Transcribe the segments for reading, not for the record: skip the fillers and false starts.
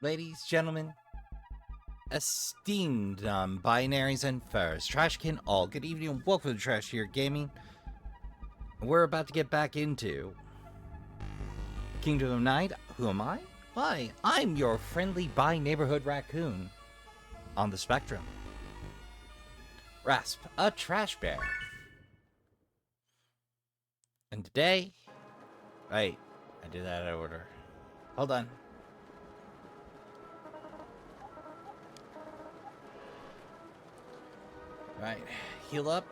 Ladies, gentlemen, esteemed binaries and furs, Trashkin all, good evening and welcome to Trash Here Gaming. We're about to get back into Kingdom of Night. Who am I? Why, I'm your friendly bi-neighborhood raccoon on the spectrum. Rasp, a trash bear. And today... Wait, I did that out of order. Hold on. Right, heal up,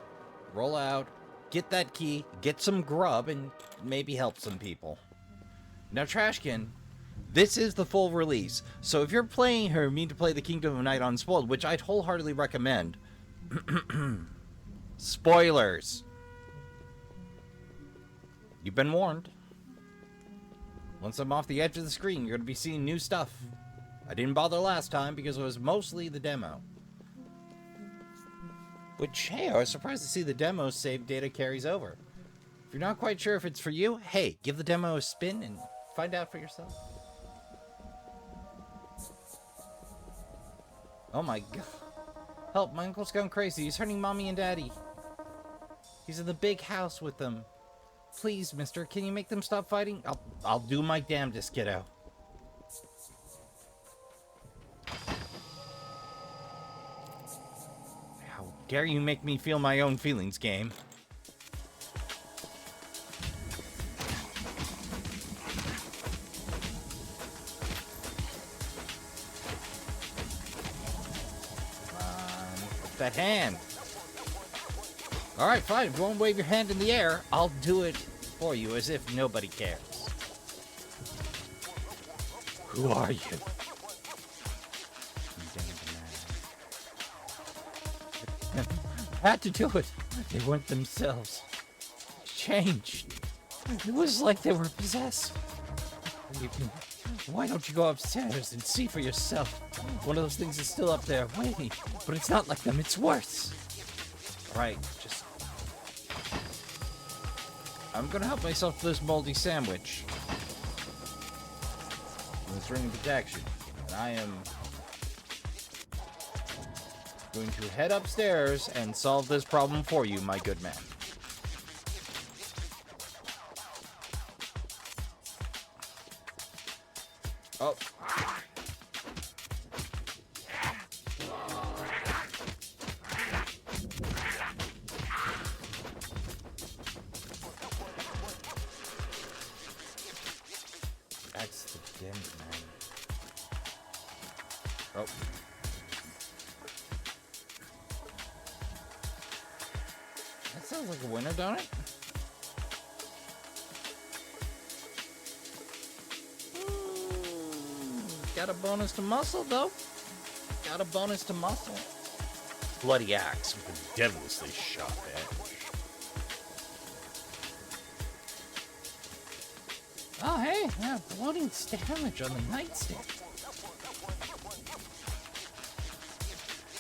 roll out, get that key, get some grub, and maybe help some people. Now, Trashkin, this is the full release, so if you're playing her, mean to play the Kingdom of Night Unspoiled, which I'd wholeheartedly recommend. Spoilers. You've been warned. Once I'm off the edge of the screen, you're going to be seeing new stuff. I didn't bother last time because it was mostly the demo. Which, hey, I was surprised to see the demo save data carries over. If you're not quite sure if it's for you, hey, give the demo a spin and find out for yourself. Oh my god. Help, my uncle's gone crazy. He's hurting mommy and daddy. He's in the big house with them. Please, mister, can you make them stop fighting? I'll do my damnedest, kiddo. How dare you make me feel my own feelings, game. That hand. Alright, fine. If you won't wave your hand in the air, I'll do it for you as if nobody cares. Who are you? Had to do it. They weren't themselves. Changed. It was like they were possessed. Why don't you go upstairs and see for yourself? One of those things is still up there waiting, but it's not like them, it's worse. Right, just... I'm gonna help myself to this moldy sandwich. With ring of protection. And I am going to head upstairs and solve this problem for you, my good man. Oh. That's the den, man. Oh. That sounds like a winner, don't it? Got a bonus to muscle, though. Got a bonus to muscle. Bloody axe with a devilishly sharp edge. Oh, hey, yeah, floating damage on the nightstand.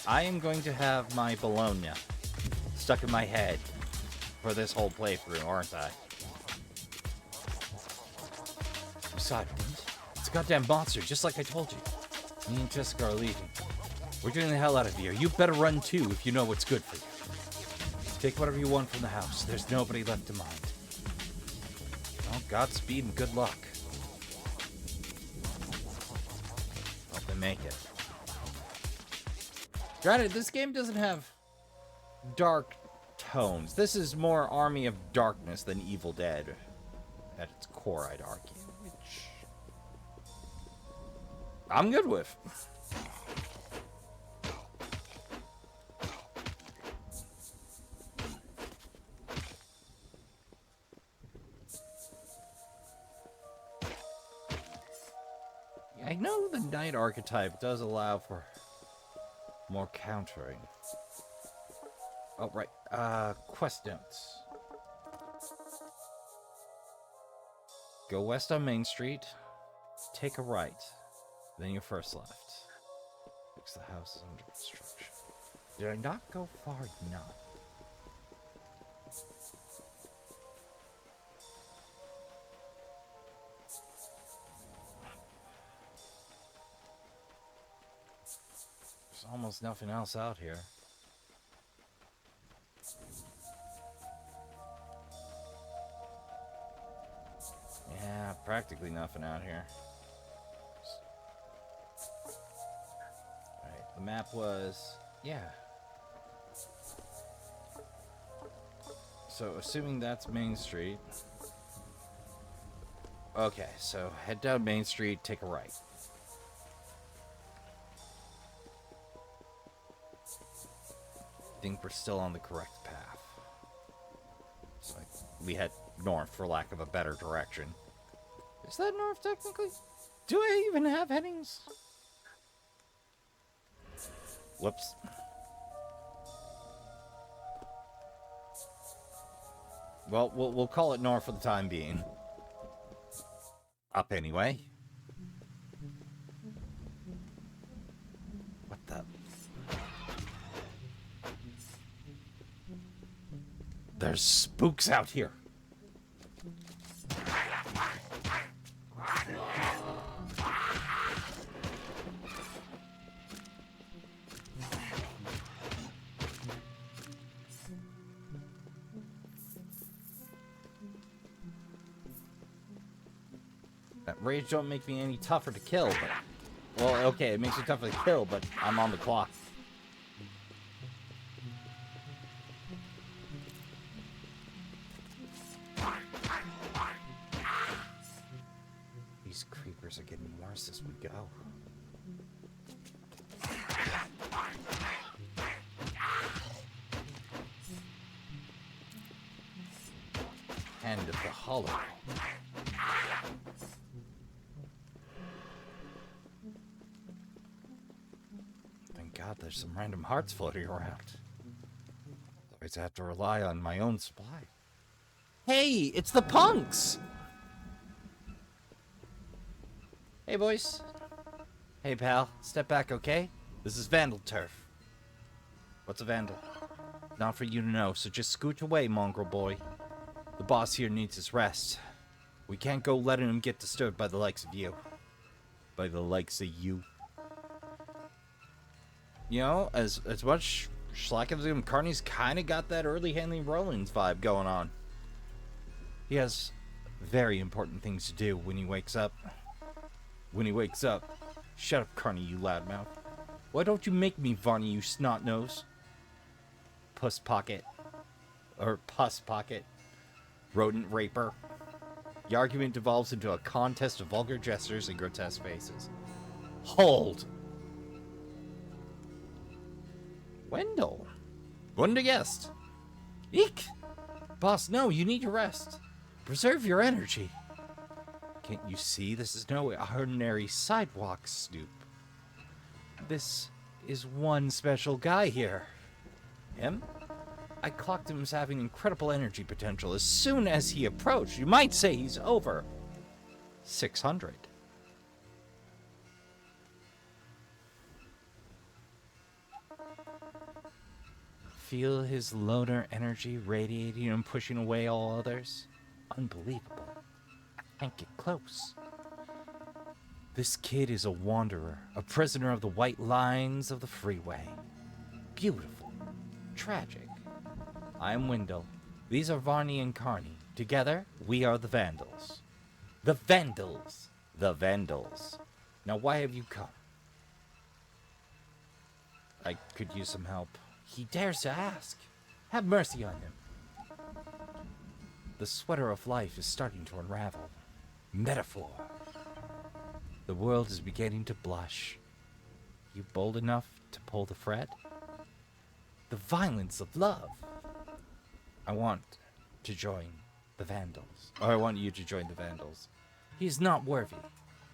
I am going to have my bologna stuck in my head for this whole playthrough, aren't I? You saw it, didn't you? It's a goddamn monster, just like I told you. Me and Jessica are leaving. We're getting the hell out of here. You better run too if you know what's good for you. Take whatever you want from the house. There's nobody left to mind. Well, Godspeed and good luck. Hope they make it. Granted, this game doesn't have dark tones. This is more Army of Darkness than Evil Dead at its core, I'd argue. Which I'm good with. I know the knight archetype does allow for more countering. Oh, right. Quest notes. Go west on Main Street. Take a right. Then your first left. Looks the house is under construction. Did I not go far enough? almost nothing else out here. Yeah, practically nothing out here. Alright, the map was... yeah. So, assuming that's Main Street... Okay, so head down Main Street, take a right. I think we're still on the correct path. So we head north, for lack of a better direction. Is that north, technically? Do I even have headings? Whoops. Well, we'll call it north for the time being. Up anyway. What the... There's spooks out here. That rage don't make me any tougher to kill, but... Well, okay, it makes me tougher to kill, but I'm on the clock. These creepers are getting worse as we go. Hand of the Hollow. Thank God there's some random hearts floating around. Otherwise I have to rely on my own supply. Hey, it's the punks! Hey, boys. Hey, pal. Step back, okay? This is Vandal turf. What's a Vandal? Not for you to know, so just scooch away, mongrel boy. The boss here needs his rest. We can't go letting him get disturbed by the likes of you. By the likes of you. You know, as much slack as him, Carney's kind of got that early Henry Rollins vibe going on. He has very important things to do when he wakes up. When he wakes up. Shut up, Carney, you loudmouth. Why don't you make me, Varney, you snot nose? Puss pocket. Or pus pocket. Rodent raper. The argument devolves into a contest of vulgar gestures and grotesque faces. Hold! Wendell? Wouldn't have guessed. Eek! Boss, no, you need to rest. Preserve your energy. Can't you see this is no ordinary sidewalk snoop? This is one special guy here. Him? I clocked him as having incredible energy potential. As soon as he approached, you might say he's over 600. Feel his loner energy radiating and pushing away all others? Unbelievable. I can't get close. This kid is a wanderer, a prisoner of the white lines of the freeway. Beautiful. Tragic. I am Wendell. These are Varney and Carney. Together, we are the Vandals. The Vandals! The Vandals. Now, why have you come? I could use some help. He dares to ask. Have mercy on him. The sweater of life is starting to unravel. Metaphor. The world is beginning to blush. You bold enough to pull the thread? The violence of love. I want to join the Vandals. Or I want you to join the Vandals. He is not worthy.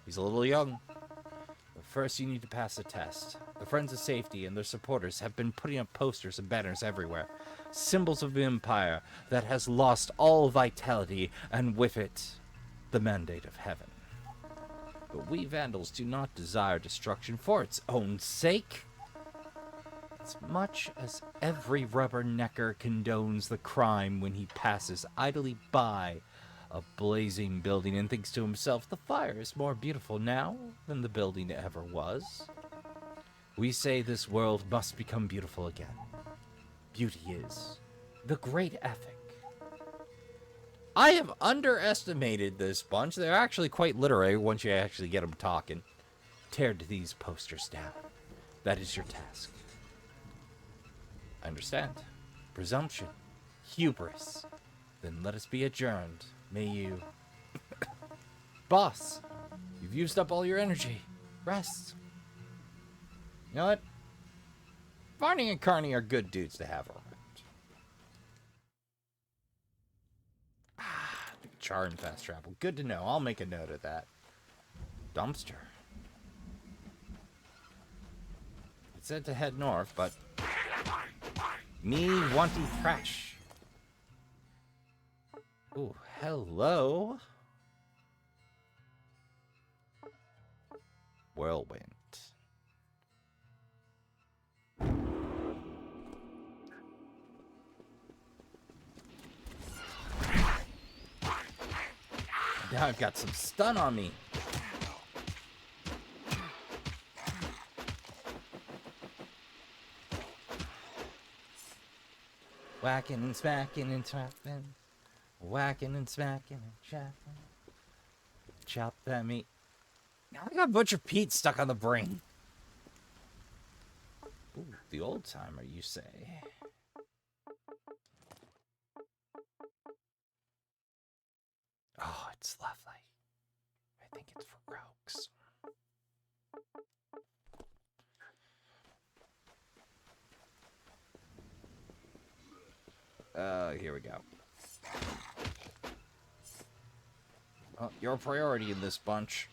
He's a little young. But first you need to pass a test. The Friends of Safety and their supporters have been putting up posters and banners everywhere. Symbols of an empire that has lost all vitality, and with it, the mandate of heaven. But we Vandals do not desire destruction for its own sake. As much as every rubbernecker condones the crime when he passes idly by a blazing building and thinks to himself, the fire is more beautiful now than the building ever was. We say this world must become beautiful again. Beauty is the great ethic. I have underestimated this bunch. They're actually quite literary once you actually get them talking. Tear these posters down. That is your task. I understand. Presumption. Hubris. Then let us be adjourned. May you... Boss, you've used up all your energy. Rest. You know what? Barney and Carney are good dudes to have around. Char and fast travel. Good to know. I'll make a note of that. Dumpster. It said to head north, but... Me wanting trash. Ooh, hello. Whirlwind. Now I've got some stun on me. Whacking and smacking and trapping. Whacking and smacking and trapping. Chop that meat. Now I got Butcher Pete stuck on the brain. Ooh, the old timer, you say? Oh, it's lovely. I think it's for rogues. Here we go. Oh, you're a priority in this bunch.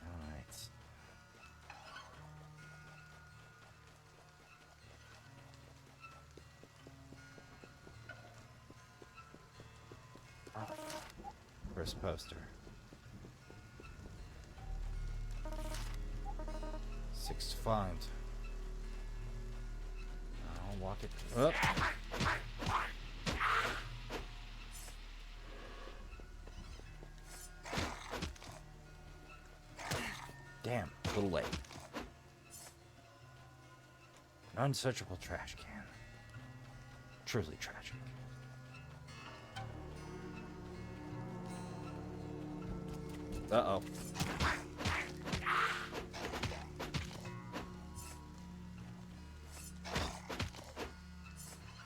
Alright. First poster. 6 to find. I'll walk it up. Damn, a little late. An unsearchable trash can. Truly tragic. Uh-oh.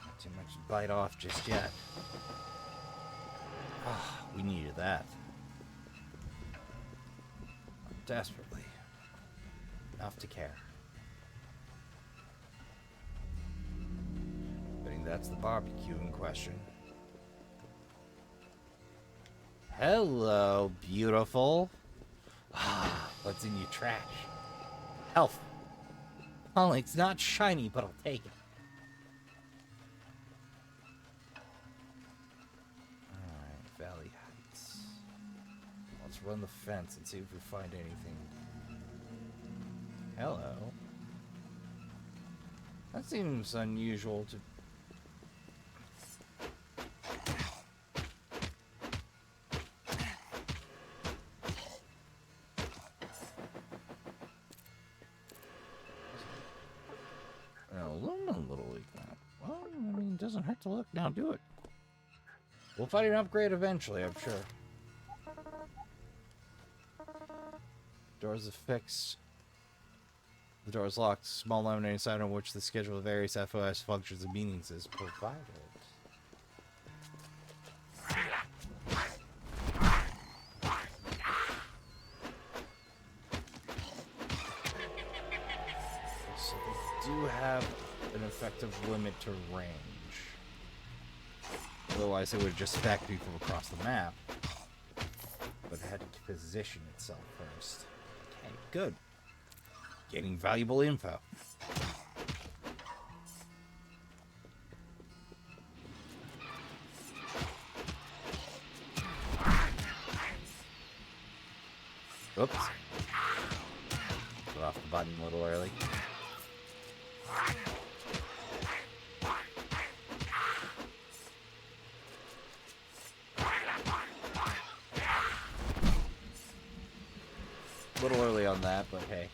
Not too much to bite off just yet. Oh, we needed that. Desperately. Enough to care. Betting that's the barbecue in question. Hello, beautiful. What's in your trash? Health. Well, it's not shiny, but I'll take it. Alright, Valley Heights. Let's run the fence and see if we find anything. Hello. That seems unusual to... Doesn't hurt to look. Now do it. We'll find an upgrade eventually, I'm sure. Doors are fixed. The door is locked. Small laminated sign on which the schedule of various FOS functions and meanings is provided. So they do have an effective limit to range. Otherwise, it would just stack people across the map. But it had to position itself first. Okay, good. Getting valuable info. Oops. Put off the button a little early. A little early on that, but hey.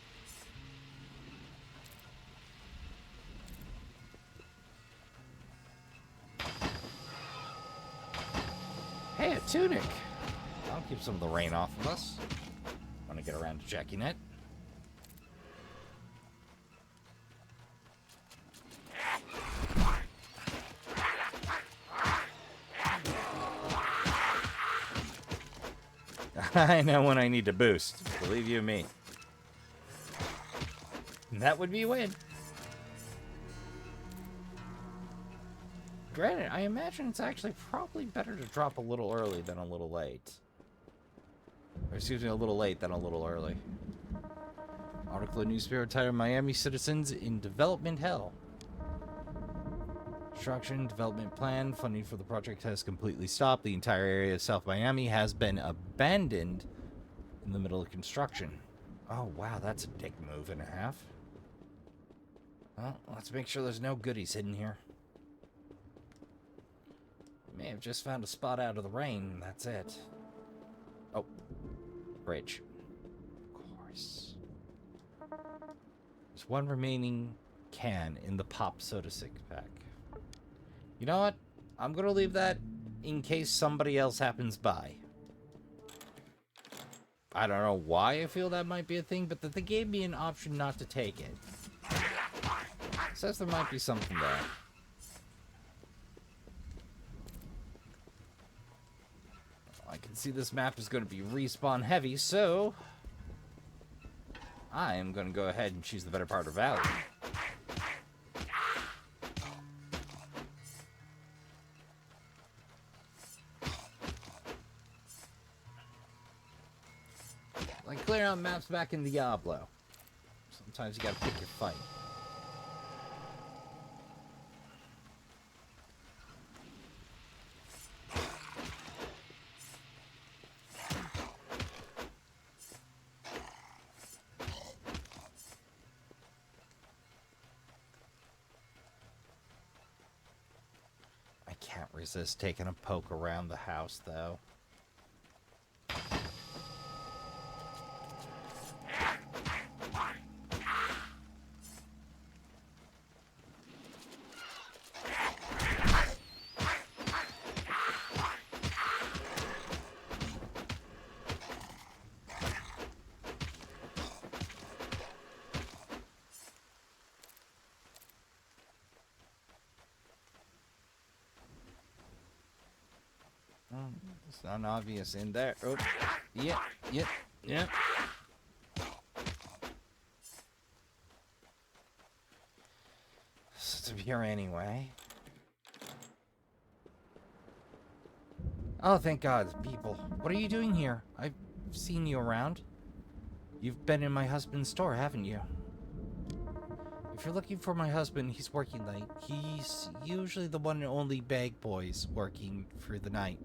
Hey, a tunic! I'll keep some of the rain off of us. Want to get around to checking it. I know when I need to boost. Believe you me. That would be a win. Granted, I imagine it's actually probably better to drop a little early than a little late. Or excuse me, a little late than a little early. Article in newspaper titled Miami Citizens in Development Hell. Construction, development plan, funding for the project has completely stopped. The entire area of South Miami has been abandoned in the middle of construction. Oh, wow, that's a dick move and a half. Well, let's make sure there's no goodies hidden here. May have just found a spot out of the rain, that's it. Oh, bridge. Of course. There's one remaining can in the pop soda six-pack. You know what? I'm gonna leave that in case somebody else happens by. I don't know why I feel that might be a thing, but they gave me an option not to take it. Says there might be something there. I can see this map is going to be respawn heavy, so I am going to go ahead and choose the better part of Valley. Like clearing out maps back in Diablo. Sometimes you gotta pick your fight. I can't resist taking a poke around the house, though. It's not obvious in there. Oh, yeah. It's here anyway. Oh, thank God, people. What are you doing here? I've seen you around. You've been in my husband's store, haven't you? If you're looking for my husband, he's working late. He's usually the one and only bag boys working for the night.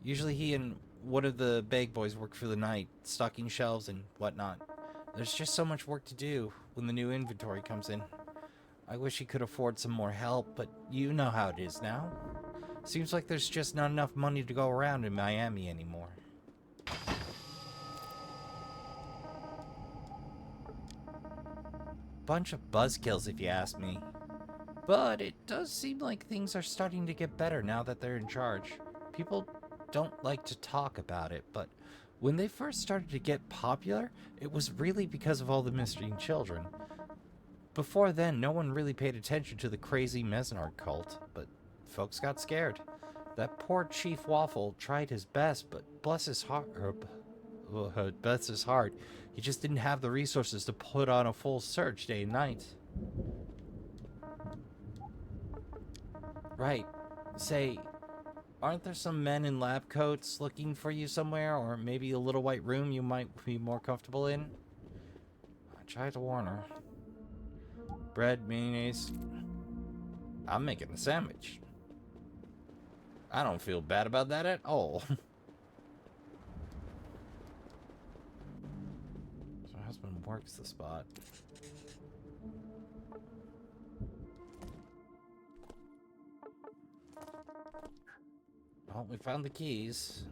Usually he and one of the bag boys work for the night, stocking shelves and whatnot. There's just so much work to do when the new inventory comes in. I wish he could afford some more help, but you know how it is now. Seems like there's just not enough money to go around in Miami anymore. Bunch of buzzkills if you ask me. But it does seem like things are starting to get better now that they're in charge. People don't like to talk about it, but when they first started to get popular, it was really because of all the missing children. Before then, no one really paid attention to the crazy Mesnard cult, but folks got scared. That poor Chief Waffle tried his best, but bless his heart, he just didn't have the resources to put on a full search day and night. Right. Say, aren't there some men in lab coats looking for you somewhere, or maybe a little white room you might be more comfortable in? I tried to warn her. Bread, mayonnaise. I'm making a sandwich. I don't feel bad about that at all. So her husband works the spot. Well, we found the keys.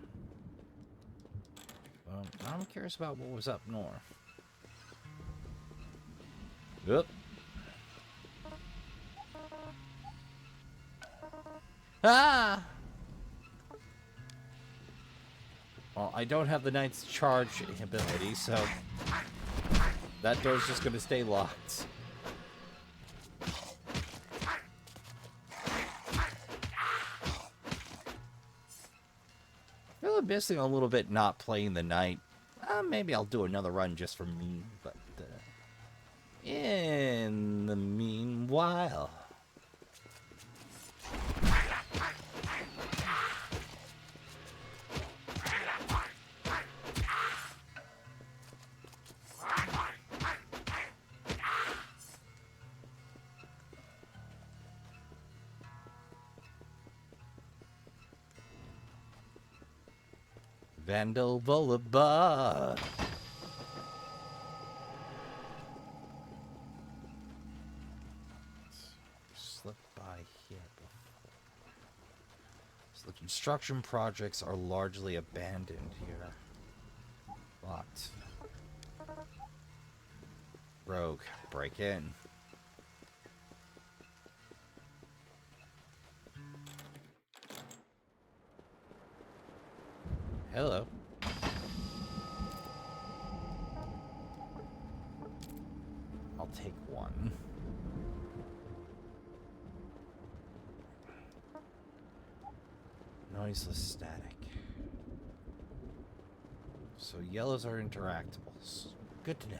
I'm curious about what was up north. Yep. Ah! Well, I don't have the Knight's charge ability, so that door's just going to stay locked. I feel I'm missing a little bit not playing the Knight. Maybe I'll do another run just for me, but in the meanwhile... Vandal Boulevard. Slip by here before. So the construction projects are largely abandoned here. Locked. Rogue, break in. Hello. I'll take one. Noiseless static. So yellows are interactables. Good to know.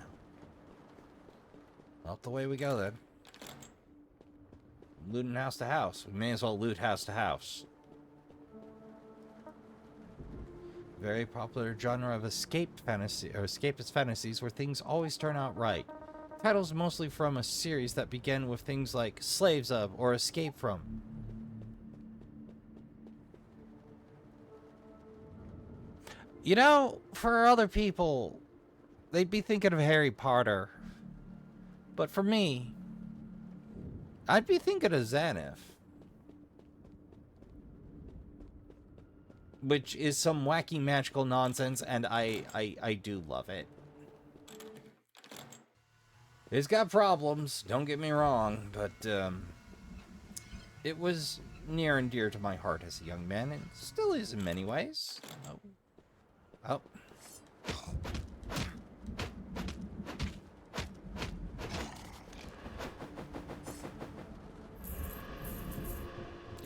Out the way we go then. Looting house to house. We may as well loot house to house. Very popular genre of escaped fantasy or escapist fantasies where things always turn out right. Titles mostly from a series that began with things like Slaves of or Escape from. You know, for other people, they'd be thinking of Harry Potter. But for me, I'd be thinking of Xanath. Which is some wacky magical nonsense, and I do love it. It's got problems, don't get me wrong, but it was near and dear to my heart as a young man, and still is in many ways. Oh.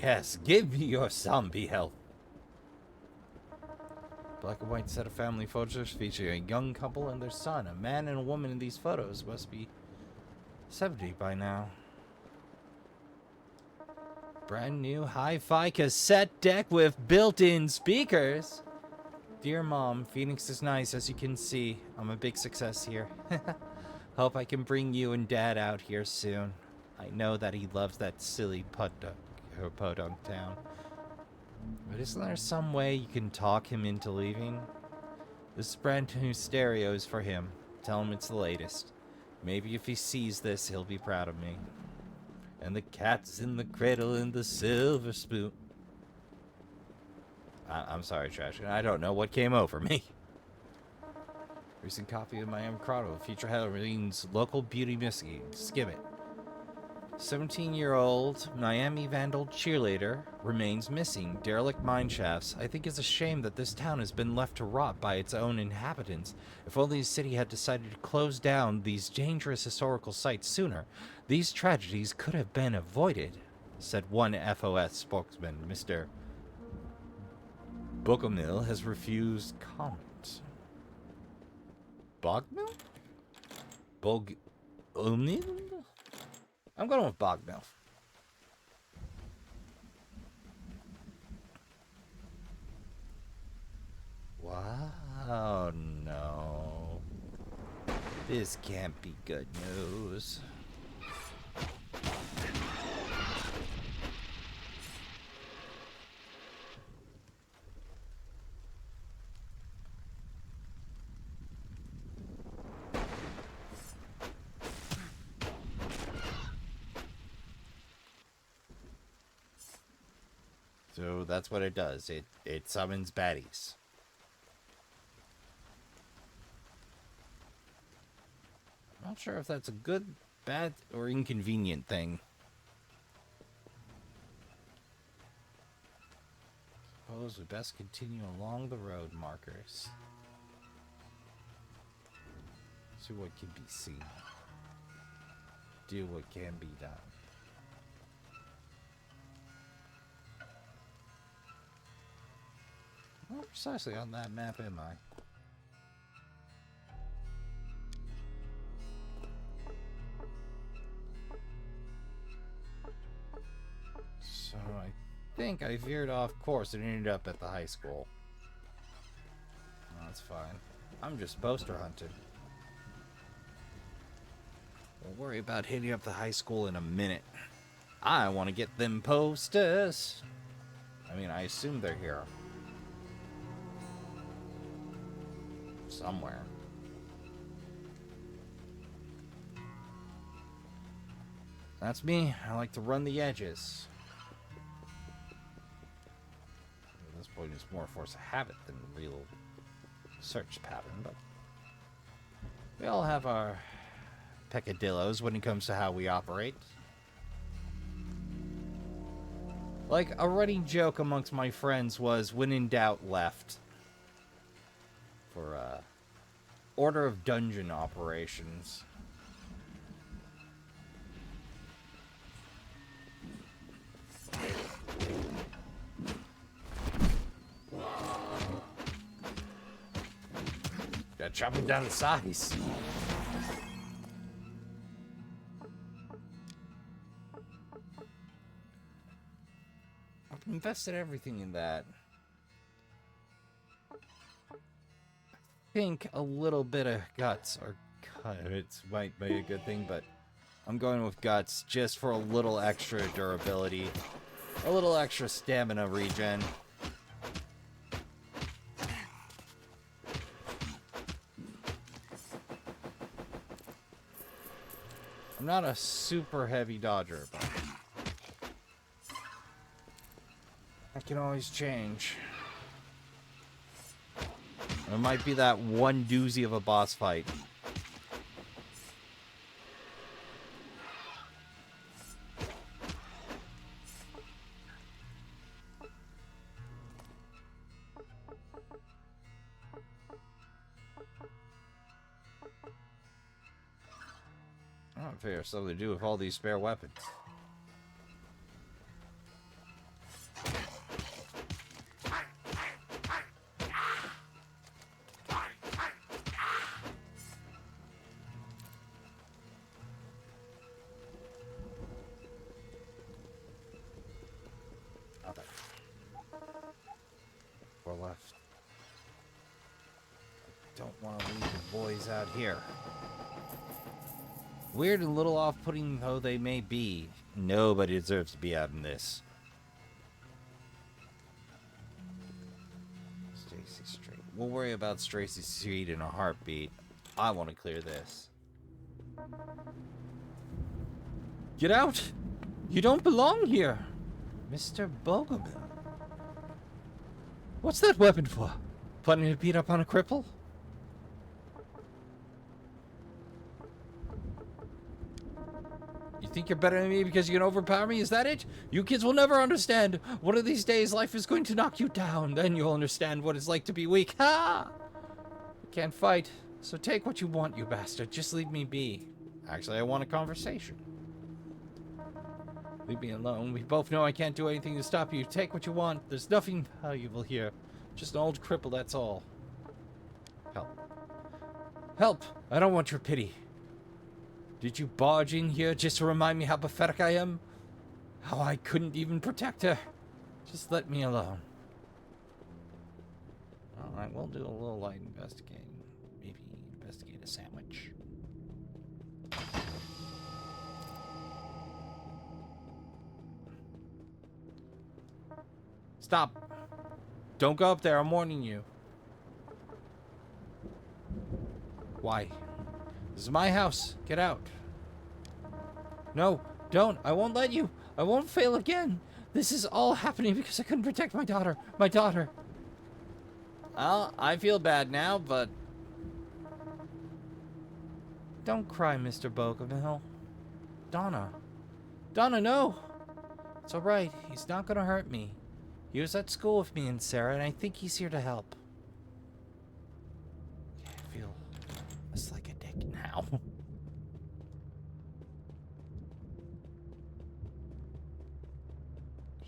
Yes, give me your zombie health. Black and white set of family photos featuring a young couple and their son. A man and a woman in these photos must be 70 by now. Brand new hi-fi cassette deck with built-in speakers. Dear Mom, Phoenix is nice as you can see. I'm a big success here. Hope I can bring you and Dad out here soon. I know that he loves that silly podunk town. But isn't there some way you can talk him into leaving? This brand new stereo is for him. Tell him it's the latest. Maybe if he sees this, he'll be proud of me. And the cat's in the cradle and the silver spoon. I'm sorry, Trashkin. I don't know what came over me. Recent copy of Miami Chronicle feature Halloween's local beauty missing. Skim it. 17-year-old Miami Vandal cheerleader remains missing. Derelict mine shafts. I think it's a shame that this town has been left to rot by its own inhabitants. If only the city had decided to close down these dangerous historical sites sooner, these tragedies could have been avoided, said one FOS spokesman. Mr. Bogomil has refused comment. Bogmill? Bogomil? I'm going with Bogmill. Wow, no. This can't be good news. So that's what it does. It summons baddies. I'm not sure if that's a good, bad, or inconvenient thing. Suppose we best continue along the road markers. See what can be seen. Do what can be done. Not precisely on that map, am I? So I think I veered off course and ended up at the high school. Oh, that's fine. I'm just poster hunting. We'll worry about hitting up the high school in a minute. I want to get them posters. I mean, I assume they're here. Somewhere. That's me. I like to run the edges. At this point, it's more a force of habit than a real search pattern, but we all have our peccadillos when it comes to how we operate. Like, a running joke amongst my friends was, when in doubt, left. For, order of dungeon operations. Gotta chop him down to size. I've invested everything in that. I think a little bit of guts or it might be a good thing, but I'm going with guts just for a little extra durability, a little extra stamina regen. I'm not a super heavy dodger, but that can always change. It might be that one doozy of a boss fight. I don't figure something to do with all these spare weapons. Left. Don't want to leave the boys out here. Weird and little off-putting though they may be, nobody deserves to be out in this. Stacy Street. We'll worry about Stacy Street in a heartbeat. I want to clear this. Get out! You don't belong here, Mr. Bogoman. What's that weapon for? Planning to beat up on a cripple? You think you're better than me because you can overpower me? Is that it? You kids will never understand. One of these days, life is going to knock you down. Then you'll understand what it's like to be weak. Ha! You can't fight, so take what you want, you bastard. Just leave me be. Actually, I want a conversation. Leave me alone. We both know I can't do anything to stop you. Take what you want. There's nothing valuable here. Just an old cripple, that's all. Help. Help! I don't want your pity. Did you barge in here just to remind me how pathetic I am? How I couldn't even protect her? Just let me alone. Alright, we'll do a little light investigating. Maybe investigate a sandwich. Stop. Don't go up there. I'm warning you. Why? This is my house. Get out. No, don't. I won't let you. I won't fail again. This is all happening because I couldn't protect my daughter. My daughter. Well, I feel bad now, but Don't cry, Mr. Bogomil. Donna. Donna, no! It's alright. He's not gonna hurt me. He was at school with me and Sarah, and I think he's here to help. I feel less like a dick now.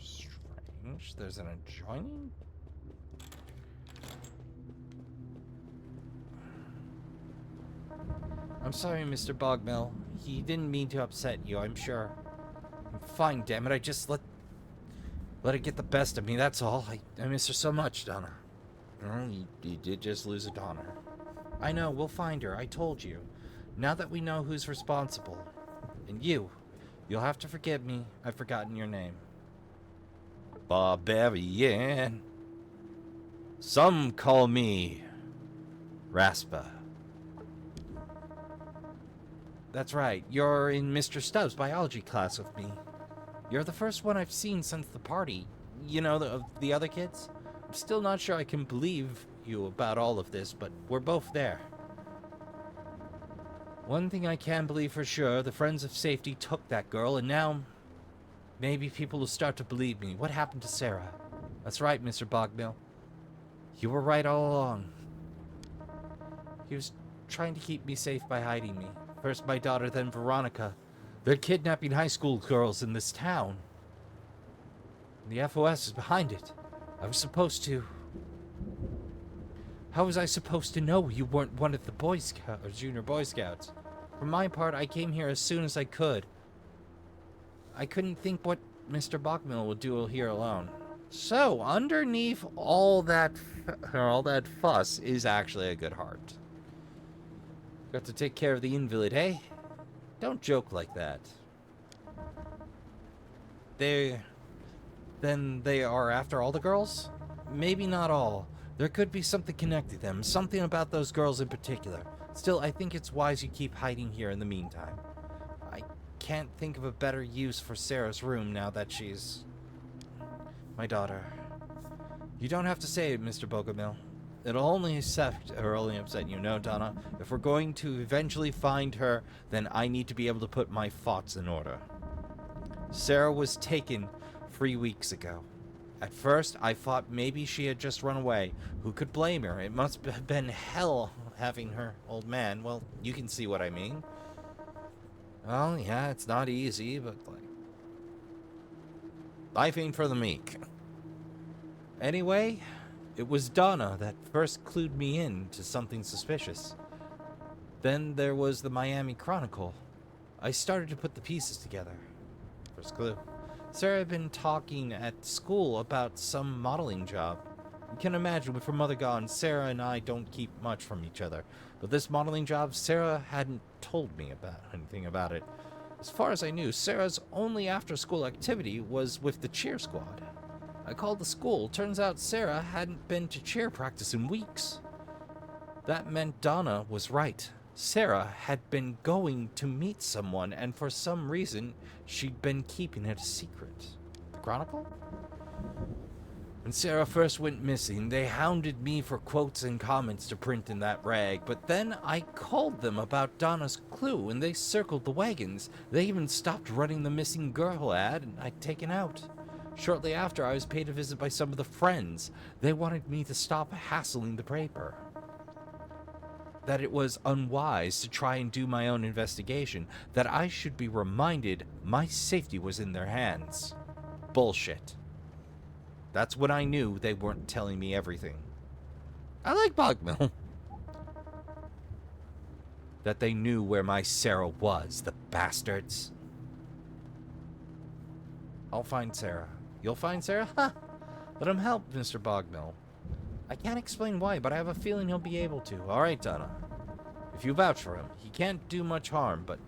Strange. There's an adjoining? I'm sorry, Mr. Bogmill. He didn't mean to upset you, I'm sure. I'm fine, damn it. I just let it get the best of me, that's all. I miss her so much, Donna. Well, you did just lose a Donna. I know, we'll find her, I told you. Now that we know who's responsible. And you'll have to forgive me. I've forgotten your name. Barbarian. Some call me Raspa. That's right, you're in Mr. Stubbs' biology class with me. You're the first one I've seen since the party. You know, the other kids? I'm still not sure I can believe you about all of this, but we're both there. One thing I can believe for sure, the Friends of Safety took that girl, and now maybe people will start to believe me. What happened to Sarah? That's right, Mr. Bogmill. You were right all along. He was trying to keep me safe by hiding me. First my daughter, then Veronica. They're kidnapping high school girls in this town. The FOS is behind it. I was supposed to... How was I supposed to know you weren't one of the Boy Scouts, or Junior Boy Scouts? For my part, I came here as soon as I could. I couldn't think what Mr. Bachmill would do here alone. So, underneath all that fuss is actually a good heart. Got to take care of the invalid, eh? Don't joke like that. Then they are after all the girls? Maybe not all. There could be something connecting them, something about those girls in particular. Still, I think it's wise you keep hiding here in the meantime. I can't think of a better use for Sarah's room now that she's... my daughter. You don't have to say it, Mr. Bogomil. It'll only upset you, no, Donna? If we're going to eventually find her, then I need to be able to put my thoughts in order. Sarah was taken 3 weeks ago. At first, I thought maybe she had just run away. Who could blame her? It must have been hell having her old man. Well, you can see what I mean. Well, yeah, it's not easy, but, like... life ain't for the meek. Anyway... it was Donna that first clued me in to something suspicious. Then there was the Miami Chronicle. I started to put the pieces together. First clue. Sarah had been talking at school about some modeling job. You can imagine, with her mother gone, Sarah and I don't keep much from each other. But this modeling job, Sarah hadn't told me about anything about it. As far as I knew, Sarah's only after-school activity was with the cheer squad. I called the school. Turns out Sarah hadn't been to cheer practice in weeks. That meant Donna was right. Sarah had been going to meet someone, and for some reason, she'd been keeping it a secret. The Chronicle? When Sarah first went missing, they hounded me for quotes and comments to print in that rag, but then I called them about Donna's clue, and they circled the wagons. They even stopped running the missing girl ad, and I'd taken out. Shortly after, I was paid a visit by some of the friends. They wanted me to stop hassling the paper. That it was unwise to try and do my own investigation. That I should be reminded my safety was in their hands. Bullshit. That's when I knew they weren't telling me everything. I like Bogmill. That they knew where my Sarah was, the bastards. I'll find Sarah. You'll find Sarah? Ha! Let him help, Mr. Bogmill. I can't explain why, but I have a feeling he'll be able to. All right, Donna. If you vouch for him, he can't do much harm, but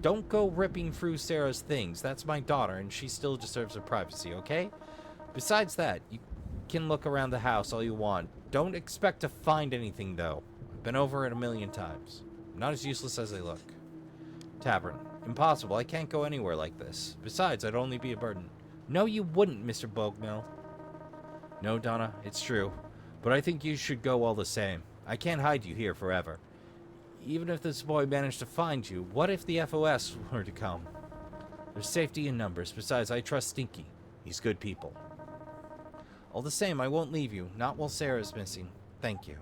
don't go ripping through Sarah's things. That's my daughter, and she still deserves her privacy, okay? Besides that, you can look around the house all you want. Don't expect to find anything, though. I've been over it 1,000,000 times. I'm not as useless as they look. Tavern. Impossible. I can't go anywhere like this. Besides, I'd only be a burden. No, you wouldn't, Mr. Bogmill. No, Donna, it's true. But I think you should go all the same. I can't hide you here forever. Even if this boy managed to find you, what if the FOS were to come? There's safety in numbers. Besides, I trust Stinky. He's good people. All the same, I won't leave you. Not while Sarah's missing. Thank you.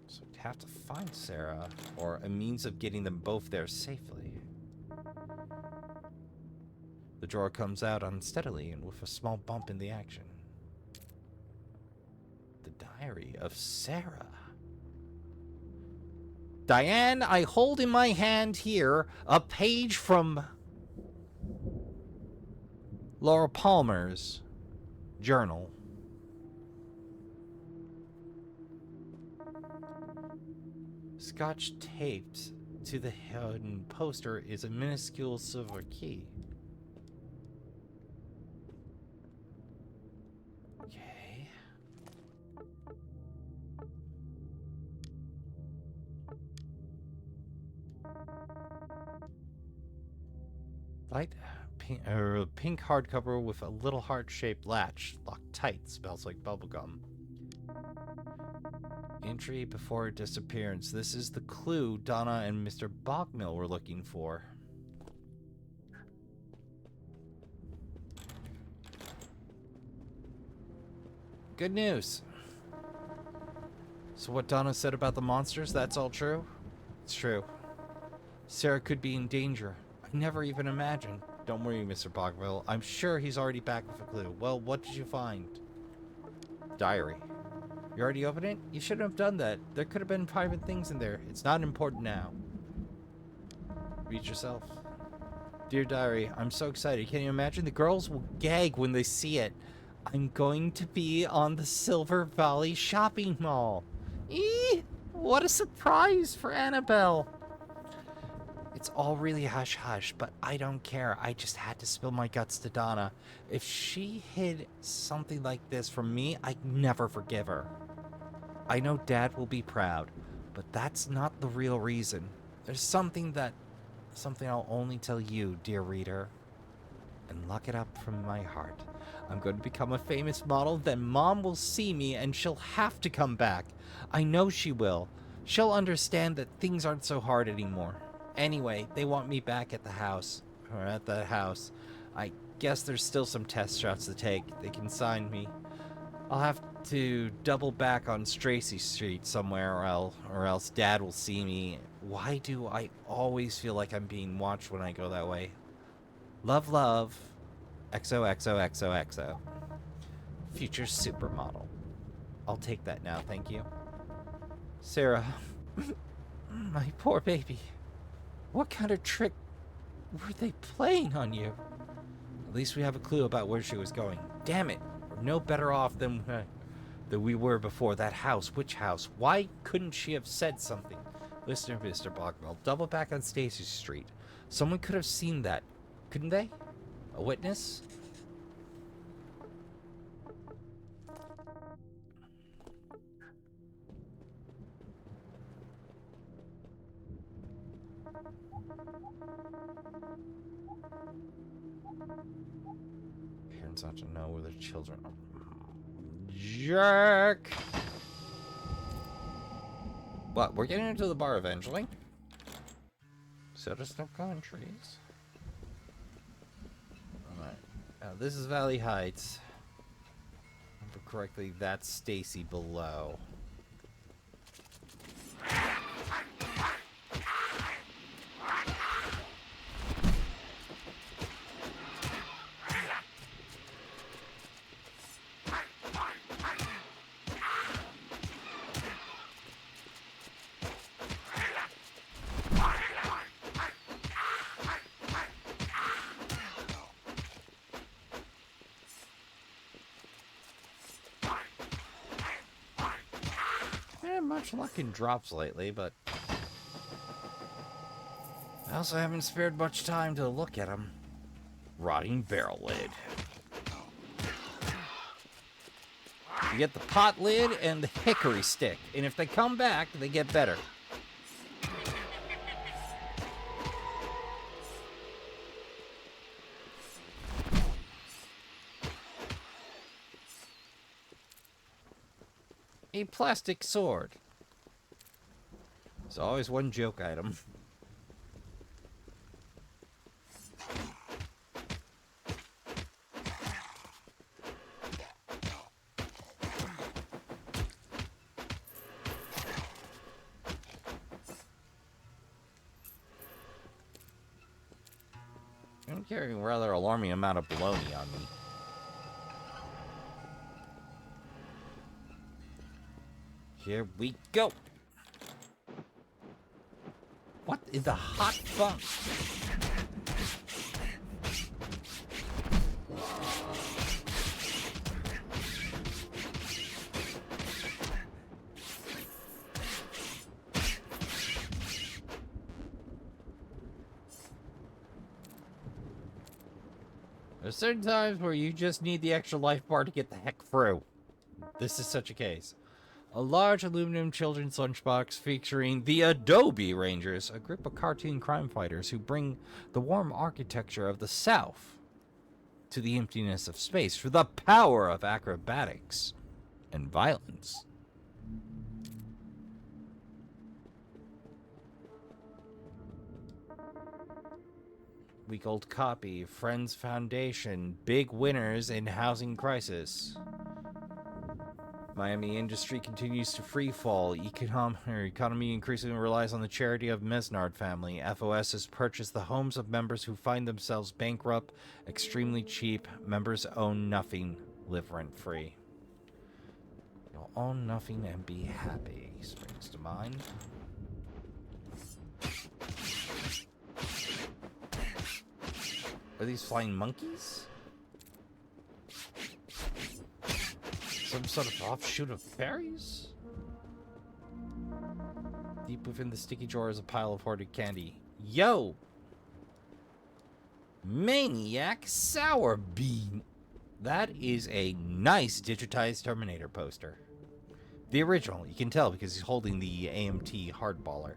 So we'd have to find Sarah, or a means of getting them both there safely. The drawer comes out unsteadily and with a small bump in the action. The diary of Sarah. Diane, I hold in my hand here a page from Laura Palmer's journal. Scotch taped to the hidden poster is a minuscule silver key. Okay. Light pink hardcover with a little heart-shaped latch, locked tight, smells like bubblegum. Entry before disappearance. This is the clue Donna and Mr. Bogmill were looking for. Good news. So what Donna said about the monsters, that's all true? It's true. Sarah could be in danger. I never even imagined. Don't worry, Mr. Bogmill. I'm sure he's already back with a clue. Well, what did you find? Diary. You already opened it? You shouldn't have done that. There could have been private things in there. It's not important now. Read yourself. Dear Diary, I'm so excited. Can you imagine? The girls will gag when they see it. I'm going to be on the Silver Valley shopping mall. Eee! What a surprise for Annabelle. It's all really hush-hush, but I don't care. I just had to spill my guts to Donna. If she hid something like this from me, I'd never forgive her. I know Dad will be proud, but that's not the real reason. There's something I'll only tell you, dear reader. And lock it up from my heart. I'm going to become a famous model, then Mom will see me and she'll have to come back. I know she will. She'll understand that things aren't so hard anymore. Anyway, they want me back at the house. I guess there's still some test shots to take. They can sign me. I'll have to double back on Stracy Street somewhere or else Dad will see me. Why do I always feel like I'm being watched when I go that way? Love, love. XOXOXOXO. Future supermodel. I'll take that now, thank you. Sarah. My poor baby. What kind of trick were they playing on you? At least we have a clue about where she was going. Damn it. We're no better off than we were before. That house. Which house? Why couldn't she have said something? Listen, Mr. Bogmill. Double back on Stacy Street. Someone could have seen that. Couldn't they? A witness? Parents ought to know where their children are. Jerk! What? We're getting into the bar eventually. Soda Snow Countries. Alright. Now, this is Valley Heights. If I remember correctly, that's Stacy below. Much luck in drops lately, but I also haven't spared much time to look at them. Rotting barrel lid. You get the pot lid and the hickory stick, and if they come back, they get better. A plastic sword. There's always one joke item. I'm carrying a rather alarming amount of baloney on me. Here we go. What in the hot fuck? There's certain times where you just need the extra life bar to get the heck through. This is such a case. A large aluminum children's lunchbox featuring the Adobe Rangers, a group of cartoon crime fighters who bring the warm architecture of the South to the emptiness of space through the power of acrobatics and violence. Week-old copy, Friends Foundation, big winners in housing crisis. Miami industry continues to free fall. Economy increasingly relies on the charity of Mesnard family. FOS has purchased the homes of members who find themselves bankrupt, extremely cheap. Members own nothing, live rent-free. You'll own nothing and be happy, springs to mind. Are these flying monkeys? Some sort of offshoot of fairies? Deep within the sticky drawer is a pile of hoarded candy. Yo! Maniac Sour Bean! That is a nice digitized Terminator poster. The original, you can tell because he's holding the AMT hardballer.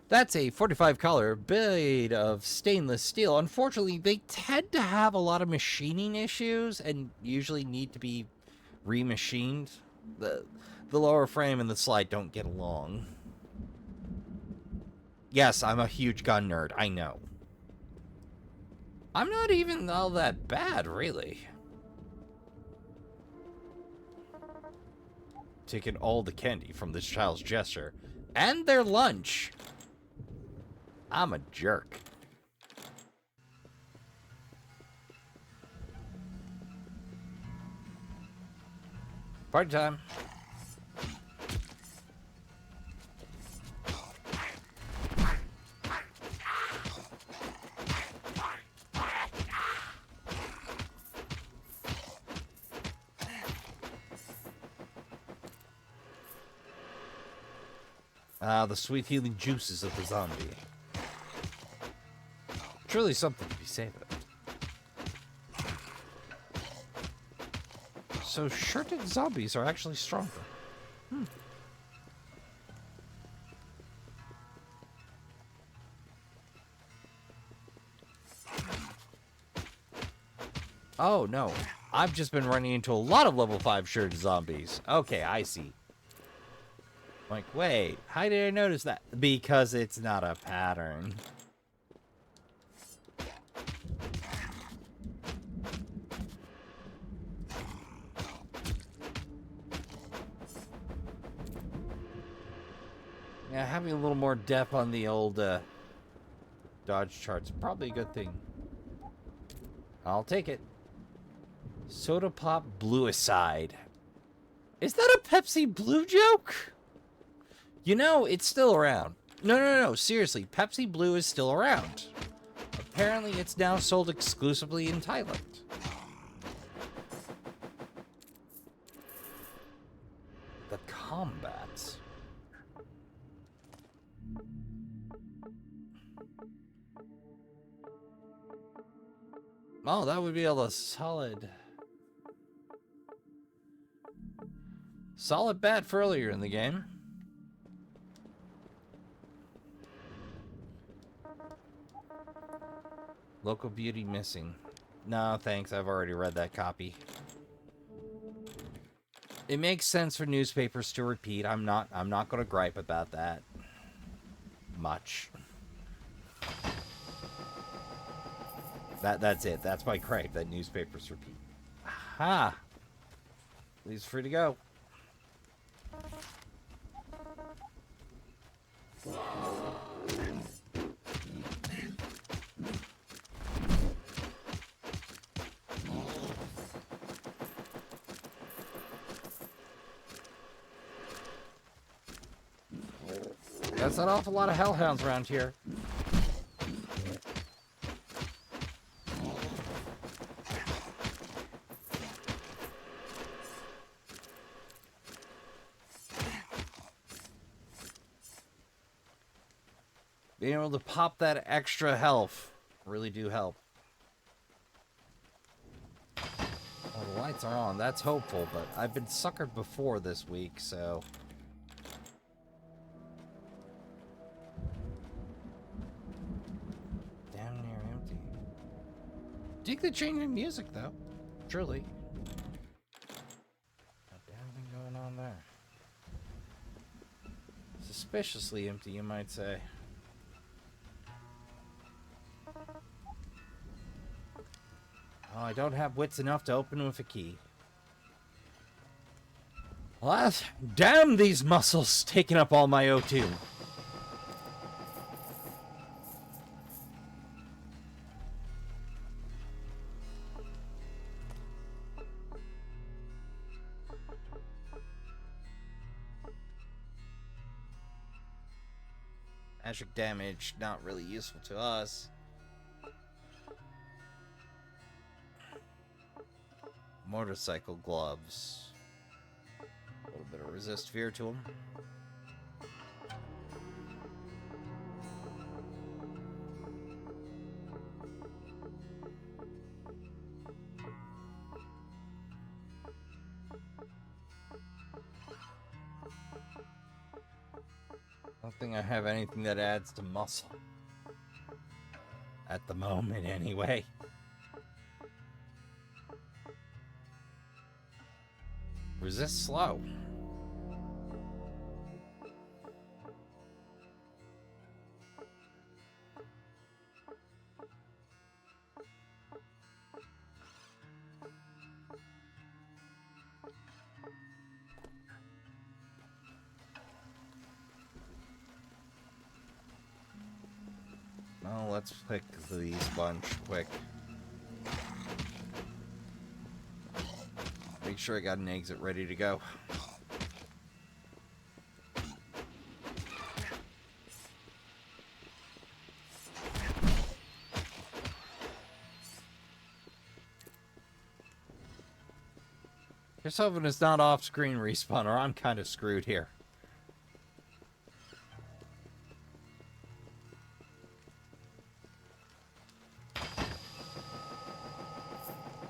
That's a 45 caliber blade of stainless steel. Unfortunately, they tend to have a lot of machining issues and usually need to be remachined. The lower frame and the slide don't get along. Yes, I'm a huge gun nerd, I know. I'm not even all that bad, really. Taking all the candy from this child's gesture and their lunch. I'm a jerk. Party time. The sweet healing juices of the zombie. Truly something to be saved. So shirted zombies are actually stronger. Oh no, I've just been running into a lot of level 5 shirted zombies. Okay, I see. Like, wait, how did I notice that? Because it's not a pattern. Yeah, having a little more depth on the old dodge chart's probably a good thing. I'll take it. Soda Pop Bluicide. Is that a Pepsi Blue joke? You know, it's still around. No, seriously, Pepsi Blue is still around. Apparently, it's now sold exclusively in Thailand. The combats. Oh, that would be a solid bat for earlier in the game. Local beauty missing. No, thanks. I've already read that copy. It makes sense for newspapers to repeat. I'm not going to gripe about that. much. That's it. That's my gripe, that newspapers repeat. Aha! He's free to go. That's an awful lot of hellhounds around here. Being able to pop that extra health really do help. Oh, the lights are on. That's hopeful, but I've been suckered before this week, so... Damn near empty. Dig the change in music, though. Truly. No damn thing going on there. Suspiciously empty, you might say. Oh, I don't have wits enough to open with a key. Well, damn these muscles taking up all my O2. Magic damage, not really useful to us. Motorcycle gloves. A little bit of resist fear to them. I don't think I have anything that adds to muscle. At the moment, anyway. Resist slow. Well, let's pick these bunch quick. Make sure I got an exit ready to go. Just hoping it's not off-screen respawn, or I'm kind of screwed here.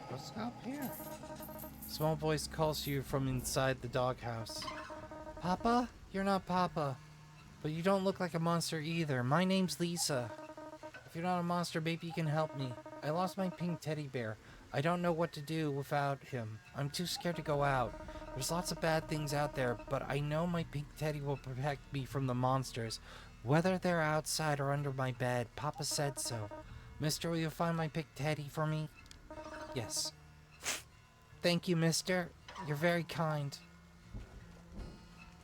What's up here? Small voice calls you from inside the doghouse. Papa? You're not Papa. But you don't look like a monster either. My name's Lisa. If you're not a monster, maybe you can help me. I lost my pink teddy bear. I don't know what to do without him. I'm too scared to go out. There's lots of bad things out there, but I know my pink teddy will protect me from the monsters. Whether they're outside or under my bed, Papa said so. Mister, will you find my pink teddy for me? Yes. Thank you, mister. You're very kind.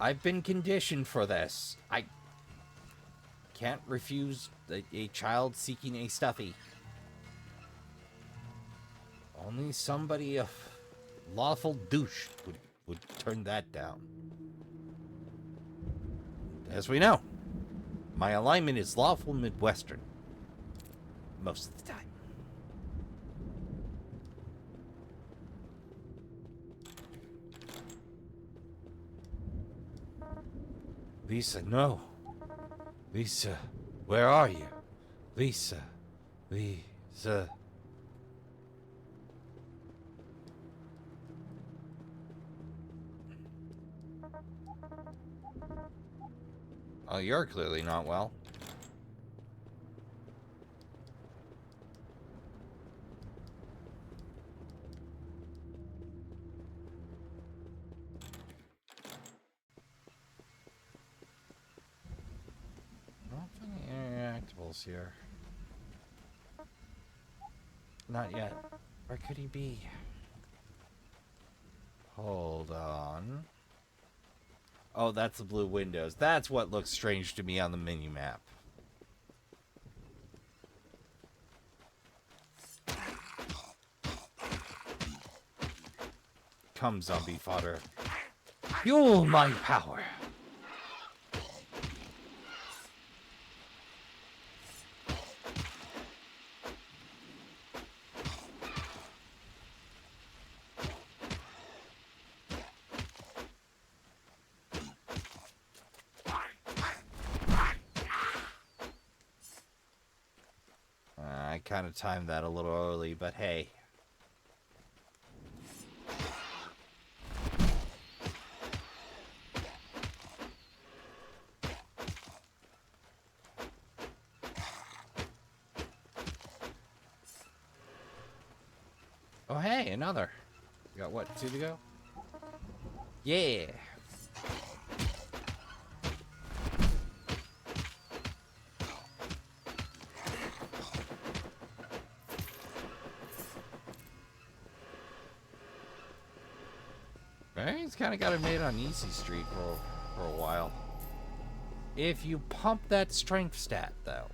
I've been conditioned for this. I can't refuse a child seeking a stuffy. Only somebody of lawful douche would turn that down. As we know, my alignment is lawful Midwestern. Most of the time. Lisa, no. Lisa, where are you? Lisa. Lisa. Oh, you're clearly not well. windows here. Not yet. Where could he be? Hold on. Oh, that's the blue windows. That's what looks strange to me on the mini-map. Come, zombie fodder. Fuel my power. I kind of timed that a little early, but hey. Oh, hey, another. We got what, 2 to go? Yeah. Right, he's kind of got it made on Easy Street for a while. If you pump that strength stat, though.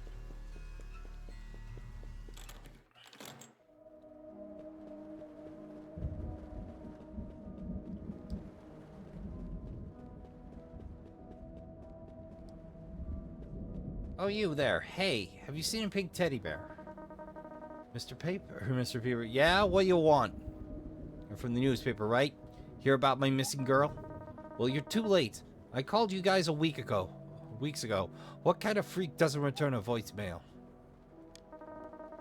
Oh, you there. Hey, have you seen a pink teddy bear? Mr. Paper? Mr. Paper? Yeah, what you want? You're from the newspaper, right? Hear about my missing girl? Well, you're too late. I called you guys weeks ago. What kind of freak doesn't return a voicemail?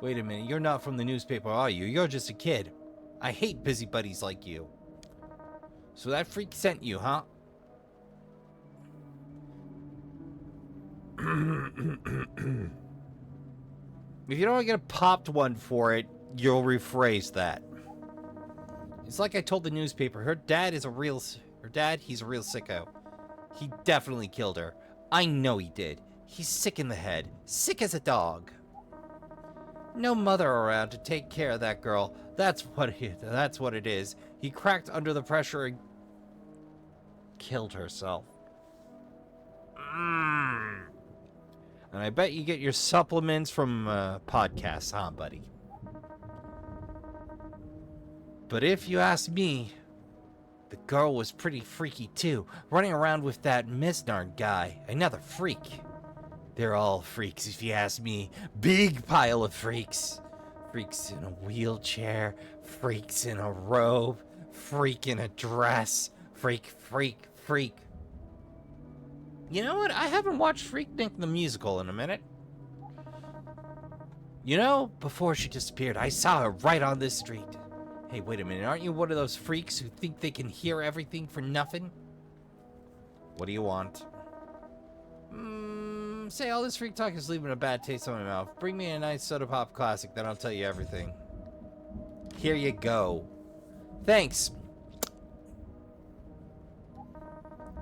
Wait a minute, you're not from the newspaper, are you? You're just a kid. I hate busybodies like you. So that freak sent you, huh? If you don't get popped one for it, you'll rephrase that. It's like I told the newspaper, he's a real sicko. He definitely killed her. I know he did. He's sick in the head. Sick as a dog. No mother around to take care of that girl. That's what it is. He cracked under the pressure and killed herself. And I bet you get your supplements from podcasts, huh, buddy? But if you ask me, the girl was pretty freaky too, running around with that Misnard guy, another freak. They're all freaks if you ask me. Big pile of freaks. Freaks in a wheelchair, freaks in a robe, freak in a dress, freak. You know what? I haven't watched Freaknik the musical in a minute. You know, before she disappeared, I saw her right on this street. Hey, wait a minute. Aren't you one of those freaks who think they can hear everything for nothing? What do you want? Say all this freak talk is leaving a bad taste in my mouth. Bring me a nice soda pop classic, then I'll tell you everything. Here you go. Thanks.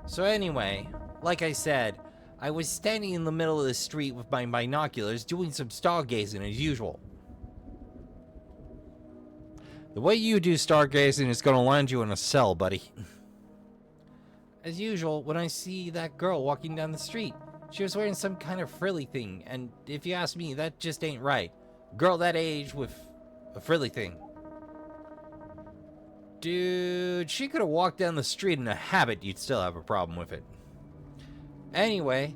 So anyway, like I said, I was standing in the middle of the street with my binoculars doing some stargazing as usual. The way you do stargazing is going to land you in a cell, buddy. As usual, when I see that girl walking down the street, she was wearing some kind of frilly thing, and if you ask me, that just ain't right. Girl that age with a frilly thing. Dude, she could have walked down the street in a habit, you'd still have a problem with it. Anyway,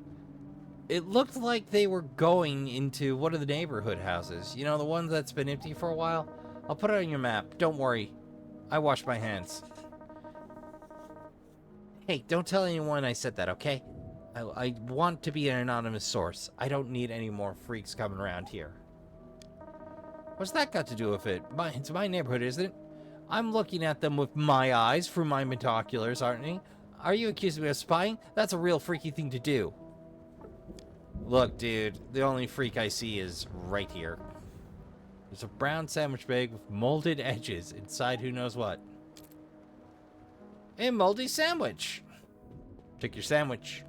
it looked like they were going into one of the neighborhood houses. You know, the one that's been empty for a while? I'll put it on your map. Don't worry. I washed my hands. Hey, don't tell anyone I said that, okay? I want to be an anonymous source. I don't need any more freaks coming around here. What's that got to do with it? It's my neighborhood, isn't it? I'm looking at them with my eyes through my binoculars, aren't I? Are you accusing me of spying? That's a real freaky thing to do. Look, dude, the only freak I see is right here. There's a brown sandwich bag with molded edges inside who knows what. A moldy sandwich. Take your sandwich.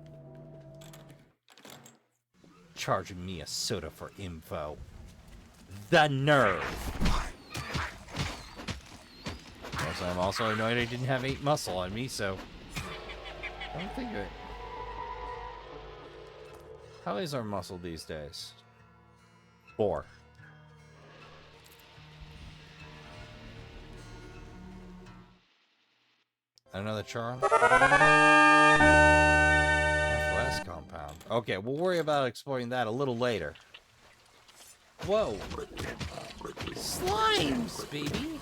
charging me a soda for info. The nerve! Also, I'm also annoyed I didn't have 8 muscle on me, so... Don't think of it. How is our muscle these days? 4. Another Charlie? Northwest compound. Okay, we'll worry about exploring that a little later. Whoa! Slimes, baby!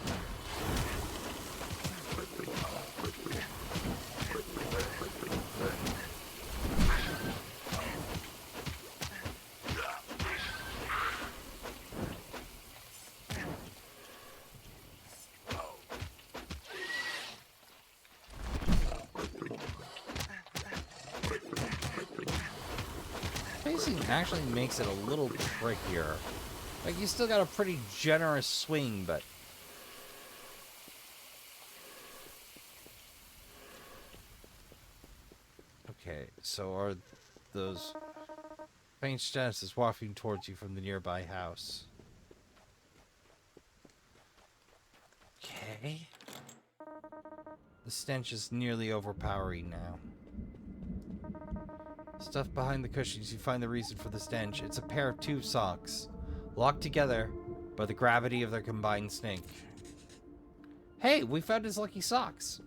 Spacing actually makes it a little trickier. Like, you still got a pretty generous swing, but... Okay, so are those faint statuses wafting towards you from the nearby house? Okay. The stench is nearly overpowering now. Stuffed behind the cushions, you find the reason for the stench. It's a pair of tube socks, locked together by the gravity of their combined stink. Hey, we found his lucky socks.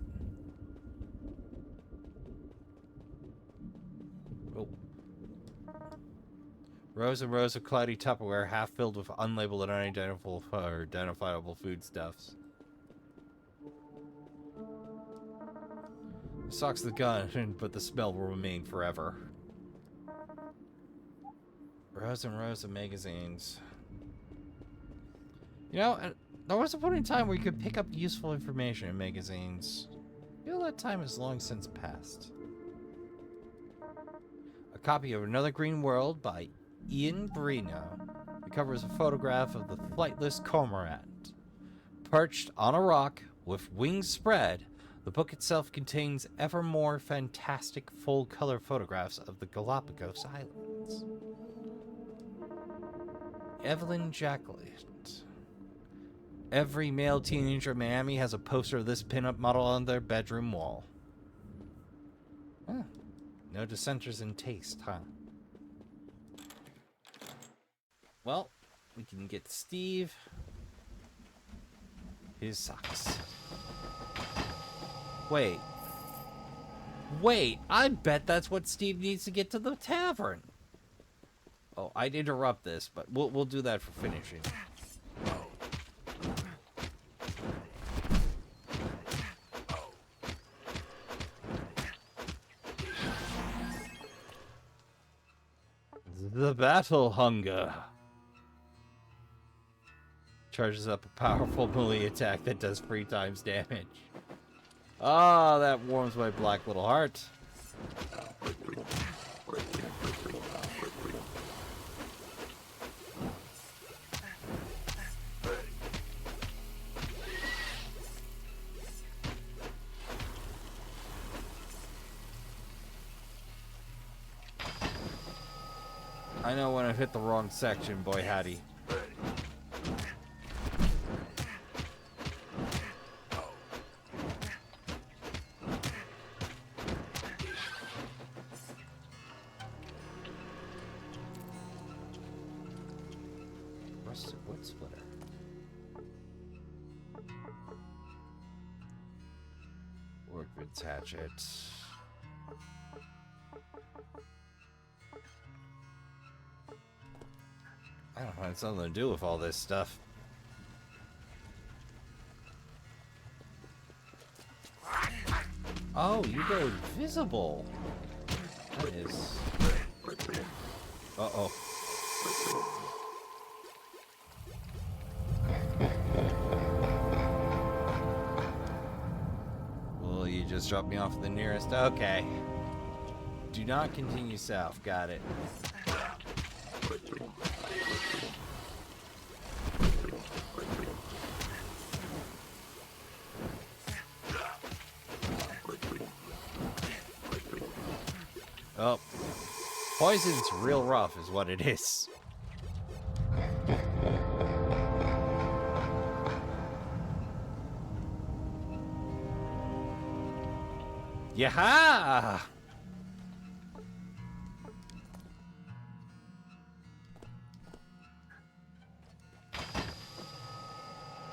Oh. Rows and rows of cloudy Tupperware, half filled with unlabeled and unidentifiable foodstuffs. The socks are gone, but the smell will remain forever. Rows and rows of magazines. You know, there was a point in time where you could pick up useful information in magazines. I feel that time has long since passed. A copy of Another Green World by Ian Brino. It covers a photograph of the flightless cormorant. Perched on a rock with wings spread, the book itself contains ever more fantastic full-color photographs of the Galapagos Islands. Evelyn Jacqueline. Every male teenager in Miami has a poster of this pinup model on their bedroom wall. Huh. No dissenters in taste, huh? Well, we can get Steve his socks. Wait, I bet that's what Steve needs to get to the tavern. Oh, I'd interrupt this, but we'll do that for finishing. The battle hunger. Charges up a powerful melee attack that does 3 times damage. Ah, that warms my black little heart. I know when I've hit the wrong section, boy howdy. Rusted wood splitter. Workman's hatchet. I don't have something to do with all this stuff. Oh, you go invisible. That is... Uh-oh. Well, you just dropped me off at the nearest... Okay. Do not continue south. Got it. Oh. Poison's real rough is what it is. Yaha!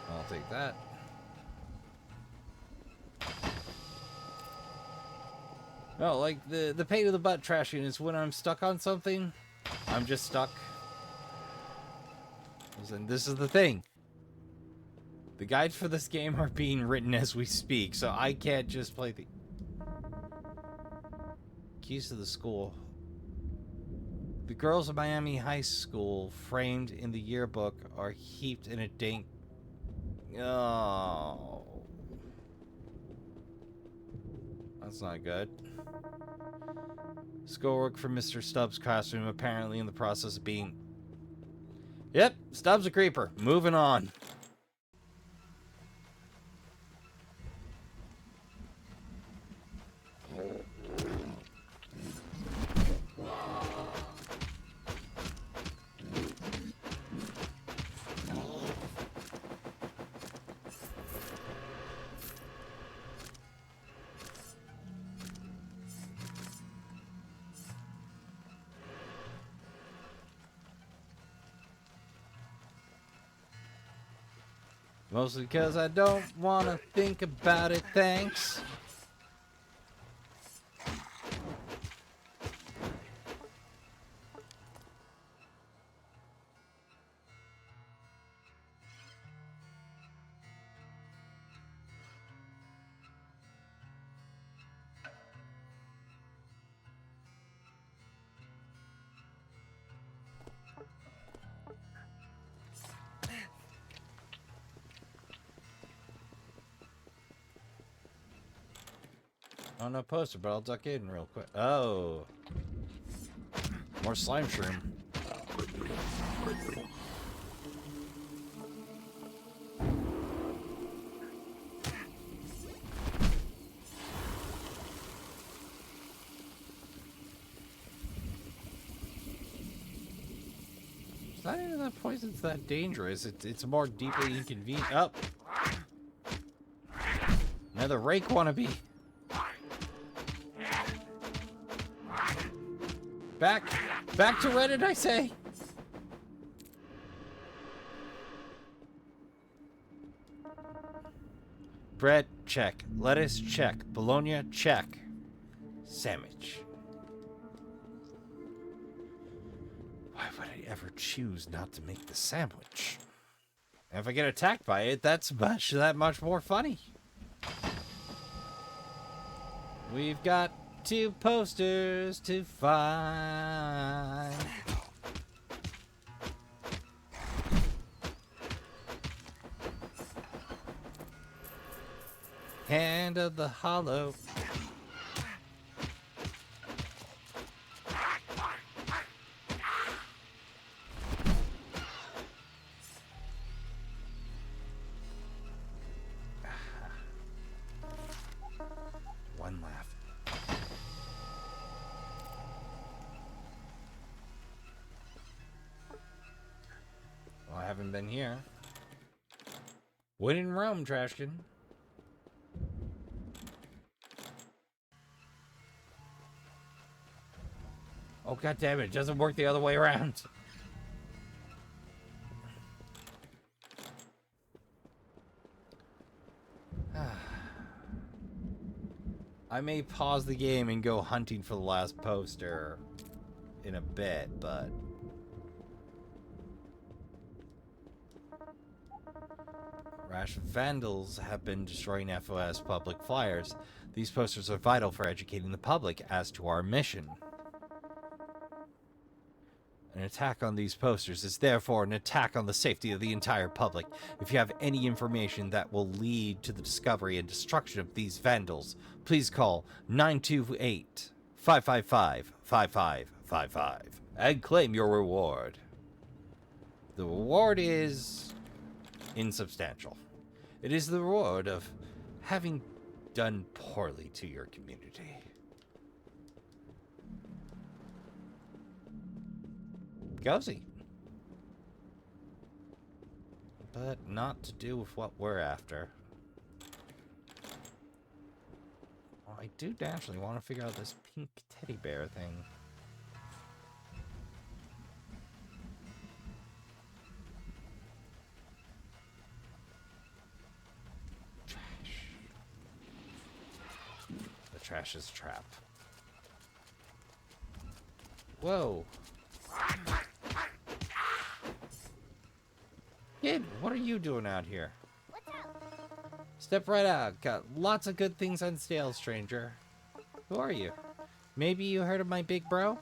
I'll take that. No, like the pain in the butt Trashkin is when I'm stuck on something. I'm just stuck. And this is the thing. The guides for this game are being written as we speak, so I can't just play the keys to the school. The girls of Miami High School, framed in the yearbook, are heaped in a dank... Oh. That's not good. Schoolwork for Mr. Stubbs' classroom, apparently in the process of being... Yep, Stubbs a creeper. Moving on. Mostly because I don't want to think about it, thanks. Oh, no poster, but I'll duck in real quick. Oh. More slime shroom. It's not even that poison's that dangerous. It's more deeply inconvenient. Oh. Another rake wannabe. Back to Reddit, I say. Bread, check. Lettuce, check. Bologna, check. Sandwich. Why would I ever choose not to make the sandwich? And if I get attacked by it, that's that much more funny. We've got 2 posters to find. Hand of the Hollow. One left. Well, I haven't been here. When in Rome, Trashkin. Oh, god damn it doesn't work the other way around. I may pause the game and go hunting for the last poster in a bit, but... Rash vandals have been destroying FOS public flyers. These posters are vital for educating the public as to our mission. An attack on these posters is therefore an attack on the safety of the entire public. If you have any information that will lead to the discovery and destruction of these vandals, please call 928-555-5555 and claim your reward. The reward is insubstantial. It is the reward of having done poorly to your community. Gozy. But not to do with what we're after. Well, I do naturally want to figure out this pink teddy bear thing. Trash. The trash is a trap. Whoa. Kid, what are you doing out here? Step right out. Got lots of good things on sale, stranger. Who are you? Maybe you heard of my big bro?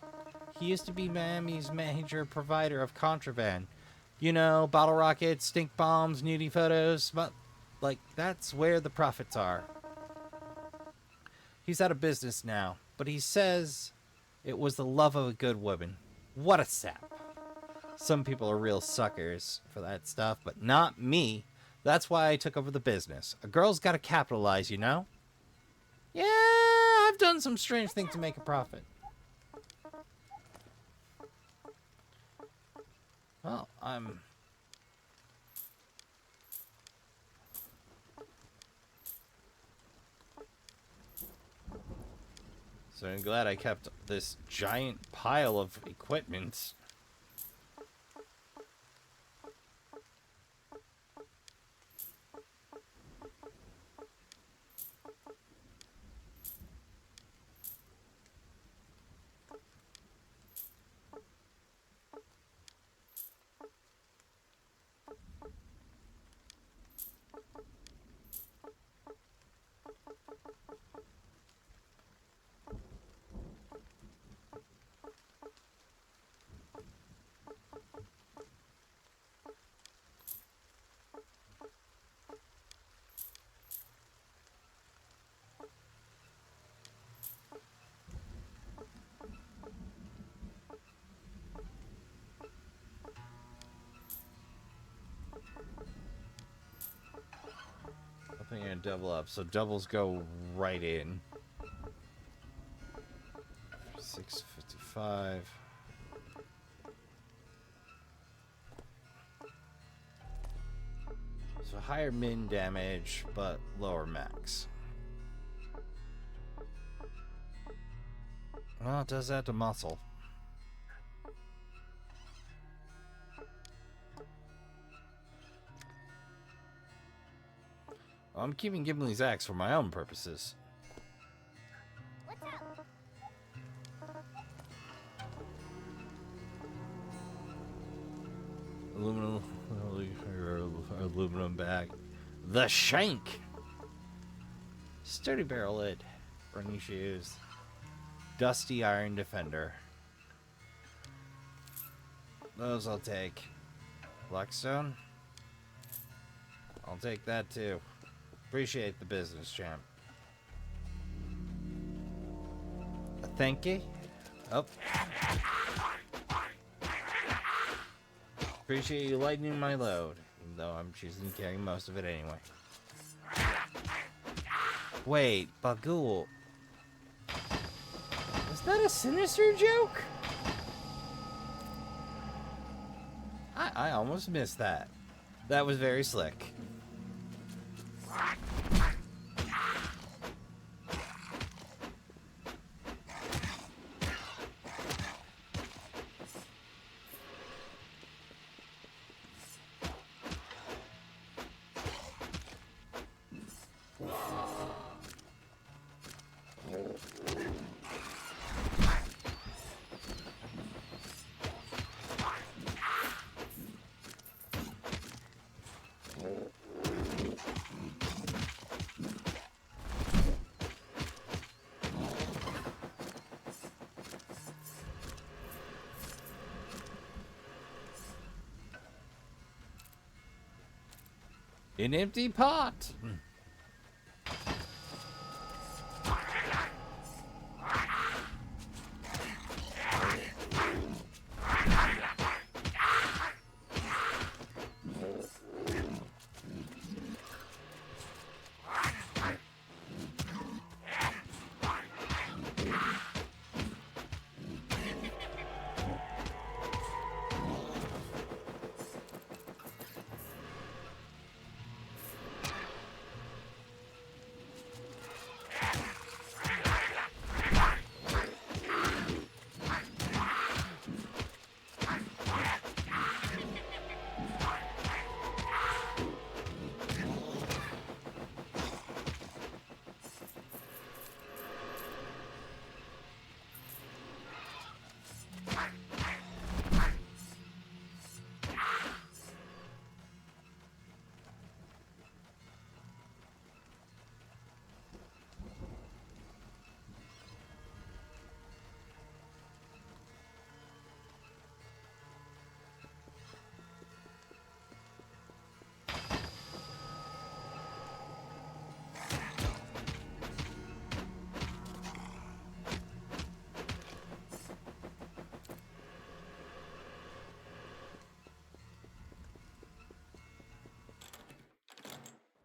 He used to be Miami's major provider of contraband. You know, bottle rockets, stink bombs, nudie photos. But, like, that's where the profits are. He's out of business now, but he says it was the love of a good woman. What a sap. Some people are real suckers for that stuff, but not me. That's why I took over the business. A girl's got to capitalize, you know? Yeah, I've done some strange things to make a profit. Well, I'm glad I kept this giant pile of equipment. I think I'm gonna double up, so doubles go right in. 655. So higher min damage, but lower max. Well, it does add to muscle. I'm keeping Gimli's axe for my own purposes. What's up? Aluminum bag. The shank! Sturdy barrel lid. Running shoes. Dusty iron defender. Those I'll take. Blackstone? I'll take that too. Appreciate the business, champ. A thank you? Oh. Appreciate you lightening my load, even though I'm choosing to carry most of it anyway. Wait, Bagul. Was that a sinister joke? I almost missed that. That was very slick. An empty pot.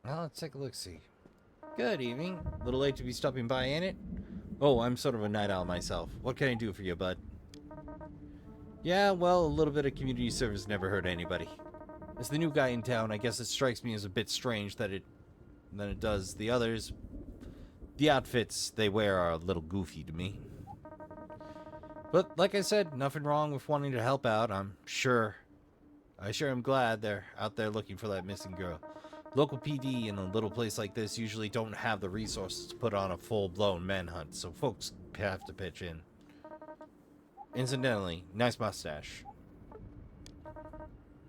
Well, let's take a look-see. Good evening. A little late to be stopping by, ain't it? Oh, I'm sort of a night owl myself. What can I do for you, bud? Yeah, well, a little bit of community service never hurt anybody. As the new guy in town, I guess it strikes me as a bit strange than it does the others. The outfits they wear are a little goofy to me. But like I said, nothing wrong with wanting to help out, I'm sure. I sure am glad they're out there looking for that missing girl. Local PD in a little place like this usually don't have the resources to put on a full-blown manhunt, so folks have to pitch in. Incidentally, nice mustache.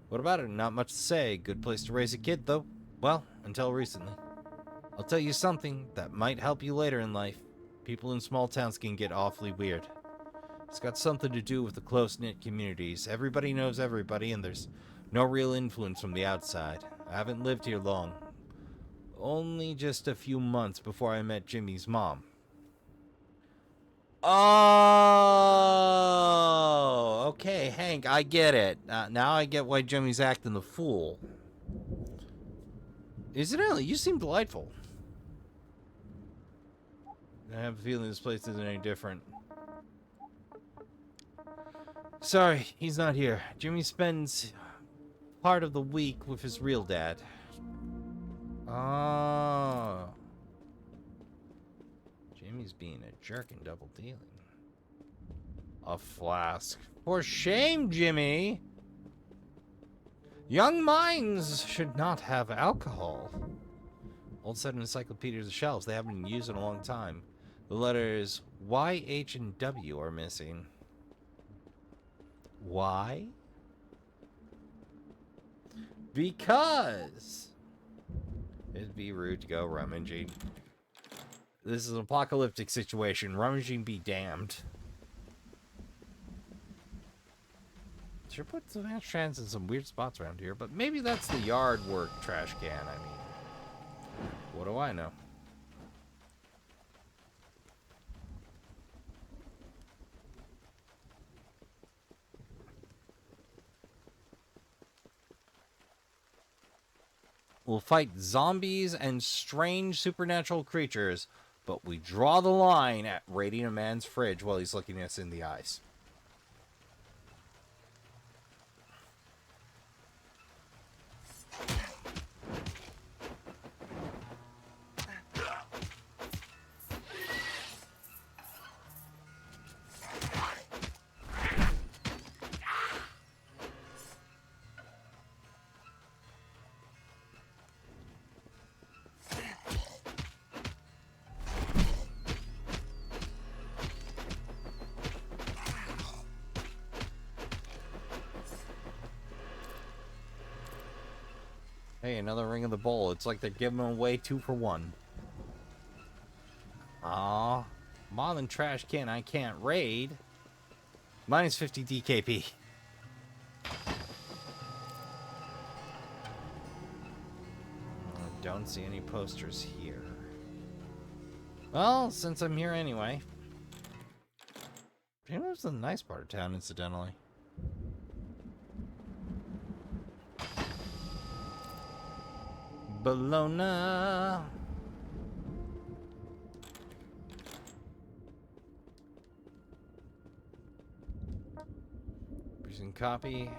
What about it? Not much to say. Good place to raise a kid, though. Well, until recently. I'll tell you something that might help you later in life. People in small towns can get awfully weird. It's got something to do with the close-knit communities. Everybody knows everybody, and there's no real influence from the outside. I haven't lived here long. Only just a few months before I met Jimmy's mom. Oh, okay, Hank, I get it. Now I get why Jimmy's acting the fool. Incidentally, you seem delightful. I have a feeling this place isn't any different. Sorry, he's not here. Jimmy spends part of the week with his real dad. Oh. Jimmy's being a jerk and double dealing. A flask. For shame, Jimmy! Young minds should not have alcohol. Old set of encyclopedias of shelves. They haven't been used in a long time. The letters Y, H, and W are missing. Why? Because it'd be rude to go rummaging. This is an apocalyptic situation. Rummaging be damned. Sure put some trash cans in some weird spots around here, but maybe that's the yard work trash can. I mean, what do I know? We'll fight zombies and strange supernatural creatures, but we draw the line at raiding a man's fridge while he's looking us in the eyes. Hey, another ring of the bowl. It's like they're giving away 2 for 1. Aw. Marlin trash can I can't raid. Minus 50 DKP. Don't see any posters here. Well, since I'm here anyway. You know, it's a nice part of town, incidentally. Bologna. Producing copy.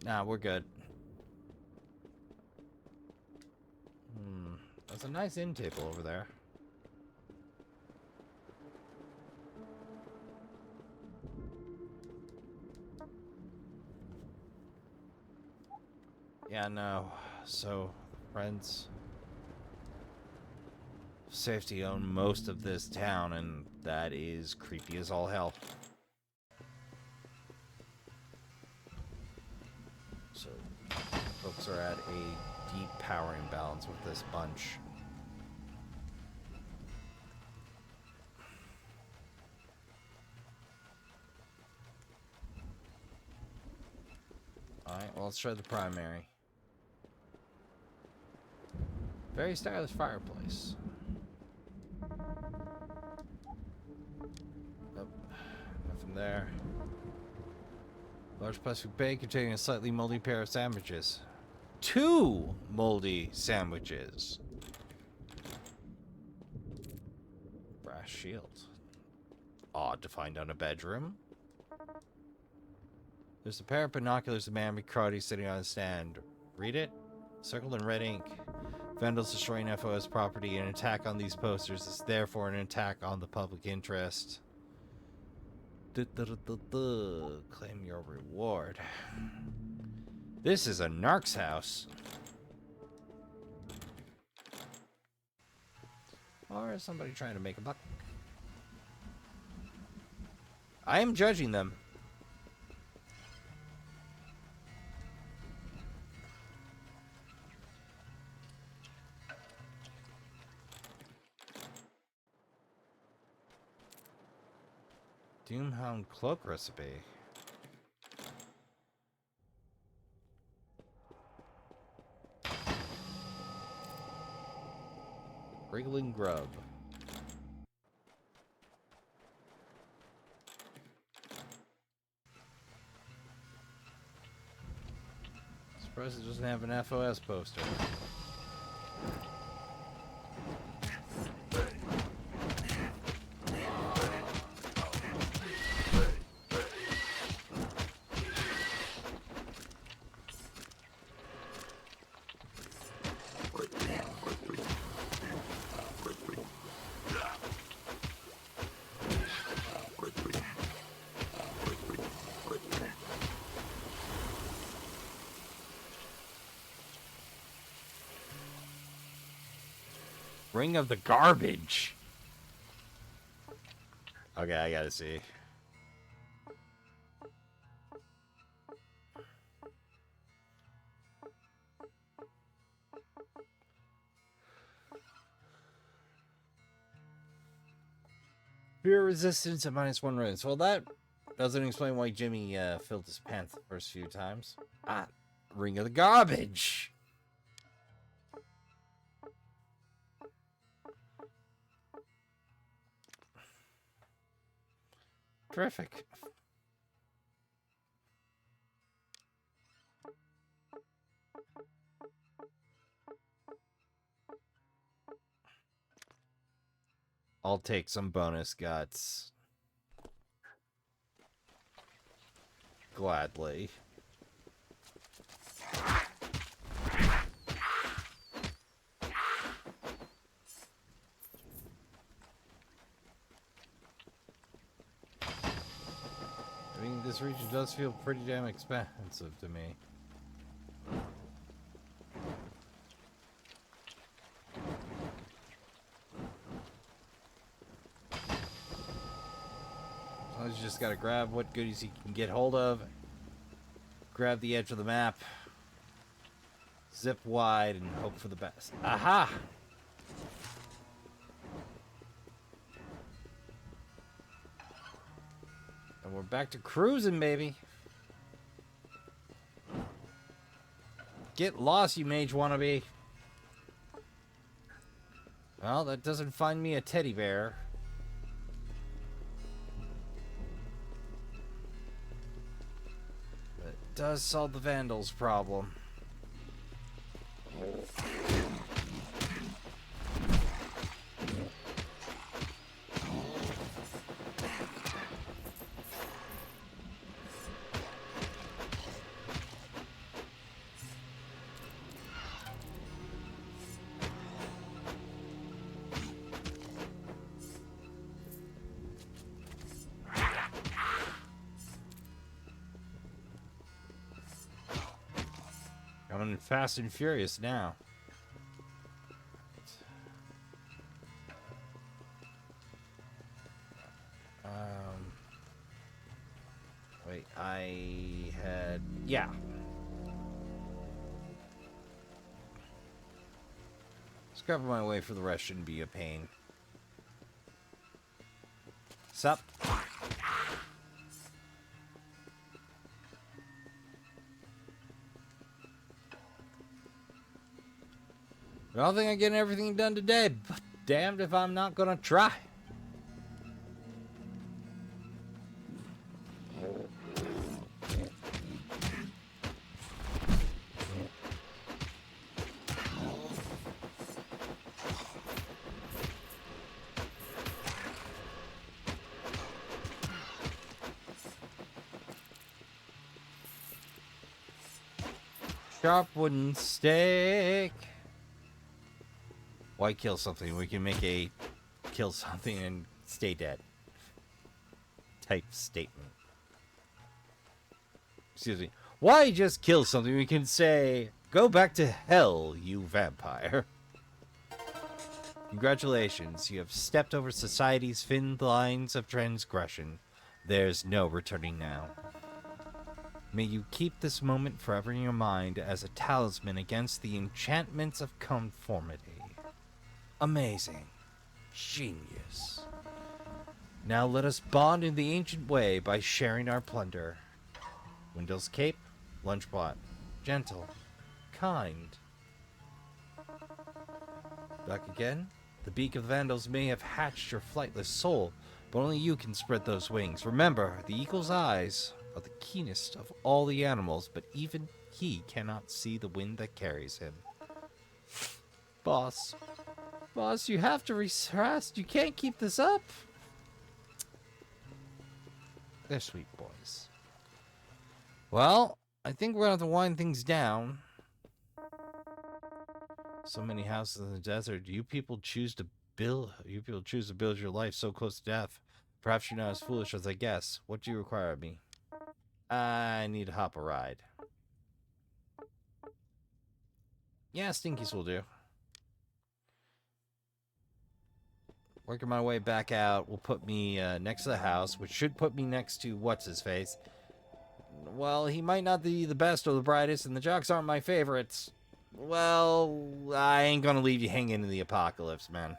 Nah, we're good. That's a nice end table over there. Yeah, no. So, friends. Safety own most of this town, and that is creepy as all hell. So, folks are at a deep power imbalance with this bunch. Alright, well, let's try the primary. Very stylish fireplace. Nope, nothing there. Large plastic bag containing a slightly moldy pair of sandwiches. 2 moldy sandwiches. Brass shield. Odd to find on a bedroom. There's a pair of binoculars, a man with karate sitting on a stand. Read it? Circled in red ink. Vandals destroying FOS property. An attack on these posters is therefore an attack on the public interest. Claim your reward. This is a narc's house. Or is somebody trying to make a buck? I am judging them. Doomhound cloak recipe. Wriggling grub. Surprised it doesn't have an FOS poster. Ring of the garbage. Okay, I gotta see. Fear resistance at -1 runes. Well, that doesn't explain why Jimmy filled his pants the first few times. Ah, ring of the garbage. Terrific. I'll take some bonus guts. Gladly. I mean, this region does feel pretty damn expensive to me. Sometimes you just gotta grab what goodies you can get hold of, grab the edge of the map, zip wide, and hope for the best. Aha! And we're back to cruising, baby. Get lost, you mage wannabe. Well, that doesn't find me a teddy bear. But it does solve the vandals' problem. Coming fast and furious now. Wait, I had... Yeah. Scrubbing my way for the rest shouldn't be a pain. Sup? I don't think I'm getting everything done today, but damned if I'm not gonna try. Sharp wooden stick. Why kill something? We can make a kill something and stay dead type statement. Excuse me. Why just kill something? We can say, go back to hell, you vampire. Congratulations, you have stepped over society's thin lines of transgression. There's no returning now. May you keep this moment forever in your mind as a talisman against the enchantments of conformity. Amazing. Genius. Now let us bond in the ancient way by sharing our plunder. Wendell's cape, lunchbot. Gentle. Kind. Back again? The beak of the Vandals may have hatched your flightless soul, but only you can spread those wings. Remember, the eagle's eyes are the keenest of all the animals, but even he cannot see the wind that carries him. Boss, you have to rest. You can't keep this up. They're sweet boys. Well, I think we're going to have to wind things down. So many houses in the desert. You people choose to build your life so close to death. Perhaps you're not as foolish as I guess. What do you require of me? I need to hop a ride. Yeah, Stinkies will do. Working my way back out will put me next to the house, which should put me next to what's-his-face. Well, he might not be the best or the brightest, and the jocks aren't my favorites. Well, I ain't gonna leave you hanging in the apocalypse, man.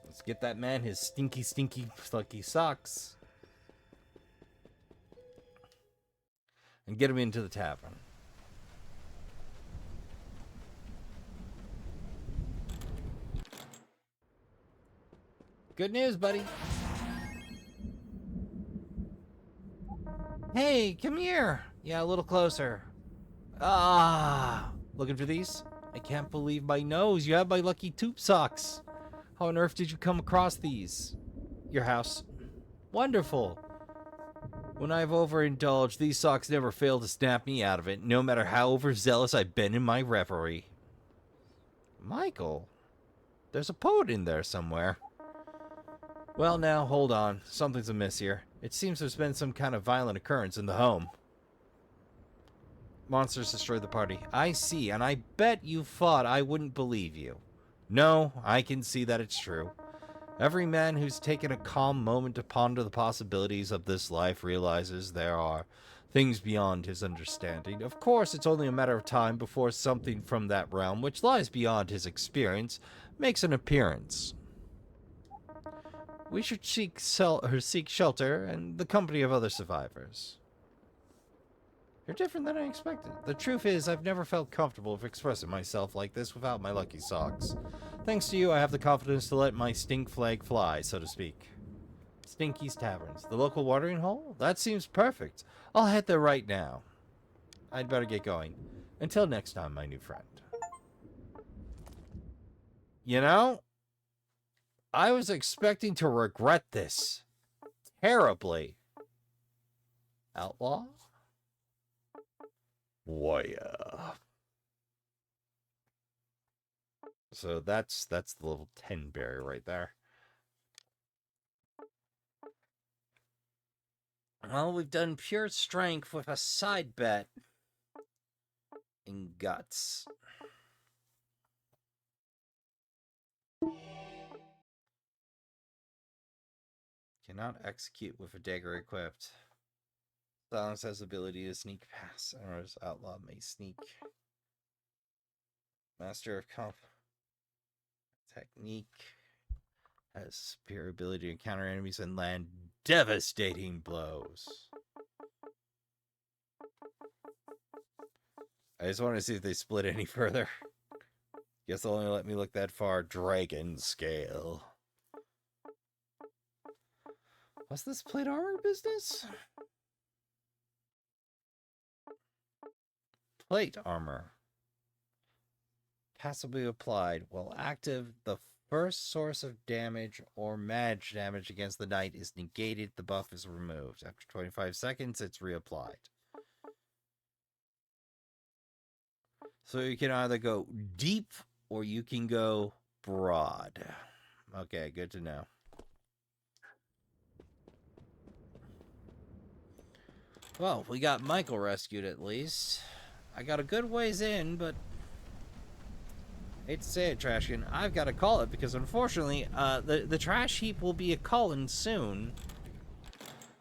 Let's get that man his stinky, plucky socks. And get him into the tavern. Good news, buddy. Hey, come here. Yeah, a little closer. Ah, looking for these? I can't believe my nose. You have my lucky tube socks. How on earth did you come across these? Your house. Wonderful. When I've overindulged, these socks never fail to snap me out of it, no matter how overzealous I've been in my reverie. Michael, there's a poet in there somewhere. Well, now, hold on. Something's amiss here. It seems there's been some kind of violent occurrence in the home. Monsters destroyed the party. I see, and I bet you thought I wouldn't believe you. No, I can see that it's true. Every man who's taken a calm moment to ponder the possibilities of this life realizes there are things beyond his understanding. Of course, it's only a matter of time before something from that realm, which lies beyond his experience, makes an appearance. We should seek shelter and the company of other survivors. You're different than I expected. The truth is, I've never felt comfortable with expressing myself like this without my lucky socks. Thanks to you, I have the confidence to let my stink flag fly, so to speak. Stinky's Taverns. The local watering hole? That seems perfect. I'll head there right now. I'd better get going. Until next time, my new friend. You know, I was expecting to regret this terribly. Outlaw? Warrior. So that's the level 10 barrier right there. Well, we've done pure strength with a side bet in guts. Cannot execute with a dagger equipped. Silence has the ability to sneak past, or as outlaw may sneak. Master of technique has superior ability to encounter enemies and land devastating blows. I just want to see if they split any further. Guess they'll only let me look that far. Dragon scale. What's this plate armor business? Plate armor. Passively applied. While active, the first source of damage or magic damage against the knight is negated. The buff is removed. After 25 seconds, it's reapplied. So you can either go deep or you can go broad. Okay, good to know. Well, we got Michael rescued at least. I got a good ways in, but hate to say it, Trashkin, I've got to call it because unfortunately, the trash heap will be a calling soon.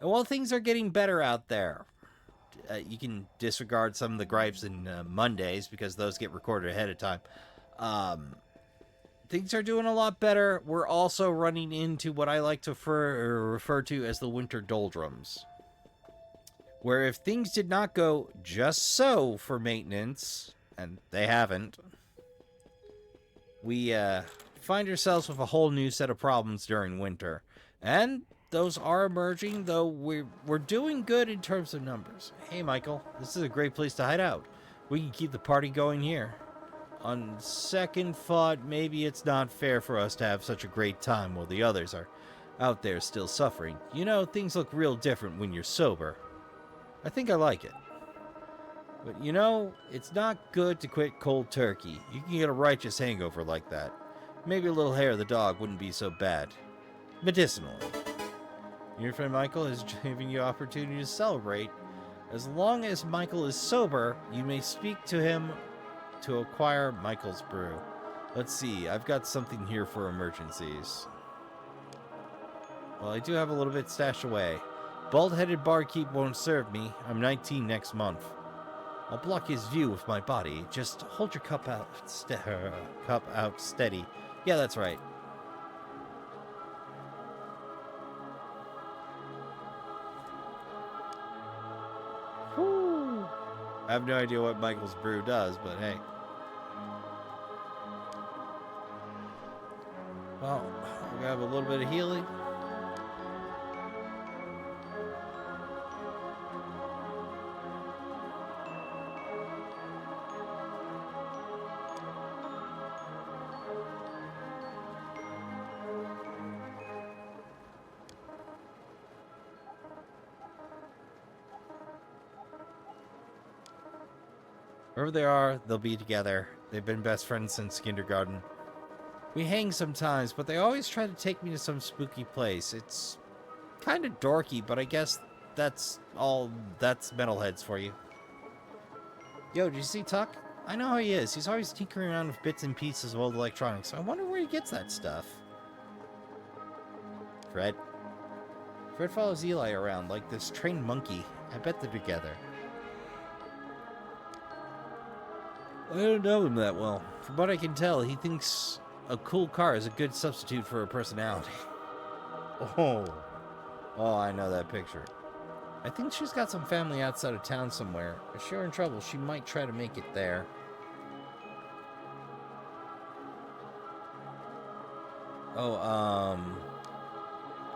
And while things are getting better out there, you can disregard some of the gripes in Mondays because those get recorded ahead of time. Things are doing a lot better. We're also running into what I like to refer to as the winter doldrums, where if things did not go just so for maintenance, and they haven't, we find ourselves with a whole new set of problems during winter. And those are emerging, though we're doing good in terms of numbers. Hey, Michael, this is a great place to hide out. We can keep the party going here. On second thought, maybe it's not fair for us to have such a great time while the others are out there still suffering. You know, things look real different when you're sober. I think I like it. But you know, it's not good to quit cold turkey. You can get a righteous hangover like that. Maybe a little hair of the dog wouldn't be so bad. Medicinally. Your friend Michael is giving you opportunity to celebrate. As long as Michael is sober, you may speak to him to acquire Michael's brew. Let's see, I've got something here for emergencies. Well, I do have a little bit stashed away. Bald-headed barkeep won't serve me. I'm 19 next month. I'll block his view with my body. Just hold your cup out steady. Yeah, that's right. Whew. I have no idea what Michael's brew does, but hey. Well, we have a little bit of healing. Wherever they are, they'll be together. They've been best friends since kindergarten. We hang sometimes, but they always try to take me to some spooky place. It's kind of dorky, but I guess that's metalheads for you. Yo, did you see Tuck? I know how he is. He's always tinkering around with bits and pieces of old electronics. I wonder where he gets that stuff. Fred follows Eli around like this trained monkey. I bet they're together. I don't know him that well. From what I can tell, he thinks a cool car is a good substitute for a personality. Oh, I know that picture. I think she's got some family outside of town somewhere. If you're in trouble, she might try to make it there.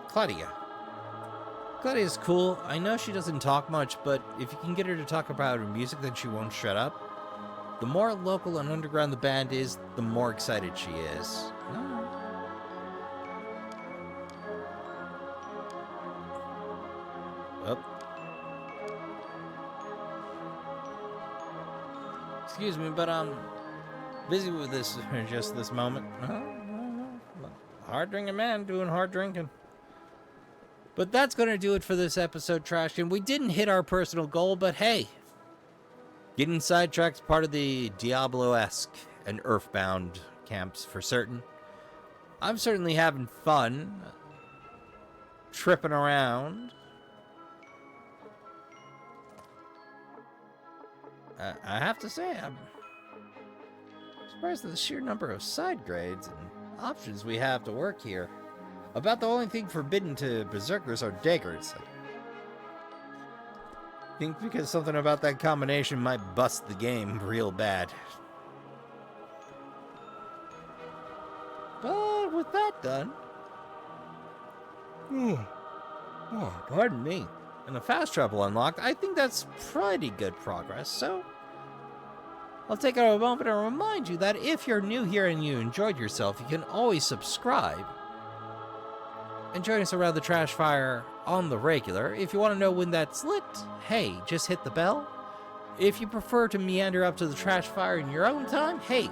Claudia. Claudia's cool. I know she doesn't talk much, but if you can get her to talk about her music, then she won't shut up. The more local and underground the band is, the more excited she is. Oh. Excuse me, but I'm busy with this just this moment. Hard drinking man doing hard drinking. But that's going to do it for this episode, Trashkin. We didn't hit our personal goal, but hey, getting sidetracked is part of the Diablo-esque and Earthbound camps for certain. I'm certainly having fun tripping around. I have to say, I'm surprised at the sheer number of side grades and options we have to work here. About the only thing forbidden to berserkers are daggers. I think because something about that combination might bust the game real bad. But with that done, pardon me, and the fast travel unlocked, I think that's pretty good progress, so I'll take a moment to remind you that if you're new here and you enjoyed yourself, you can always subscribe and join us around the trash fire on the regular. If you want to know when that's lit, hey, just hit the bell. If you prefer to meander up to the trash fire in your own time, hey,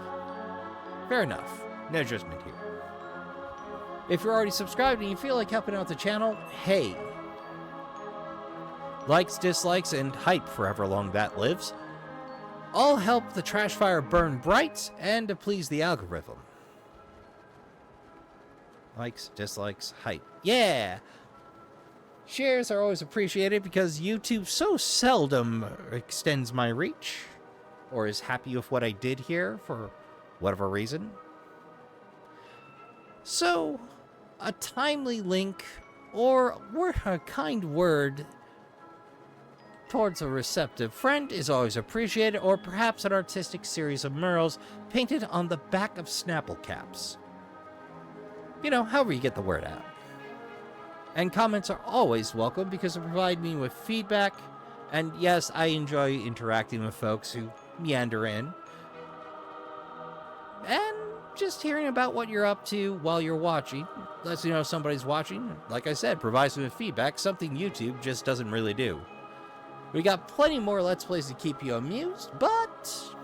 fair enough. No judgment here. If you're already subscribed and you feel like helping out the channel, hey. Likes, dislikes, and hype for however long that lives all help the trash fire burn bright and to please the algorithm. Likes, dislikes, hype. Yeah! Shares are always appreciated because YouTube so seldom extends my reach or is happy with what I did here for whatever reason. So, a timely link or a kind word towards a receptive friend is always appreciated, or perhaps an artistic series of murals painted on the back of Snapple caps. You know, however you get the word out. And comments are always welcome because they provide me with feedback, and yes, I enjoy interacting with folks who meander in. And just hearing about what you're up to while you're watching lets you know somebody's watching. Like I said, provides me with feedback, something YouTube just doesn't really do. We got plenty more Let's Plays to keep you amused, but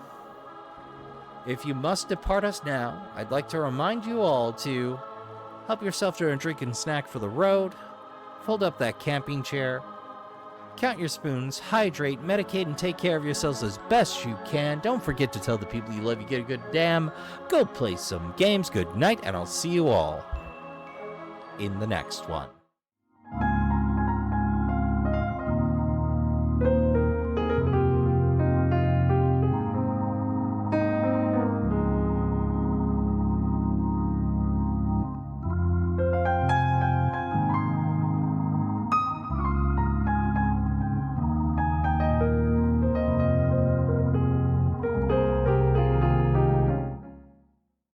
if you must depart us now, I'd like to remind you all to help yourself to a drink and snack for the road, fold up that camping chair, count your spoons, hydrate, medicate, and take care of yourselves as best you can. Don't forget to tell the people you love you get a good damn. Go play some games. Good night, and I'll see you all in the next one.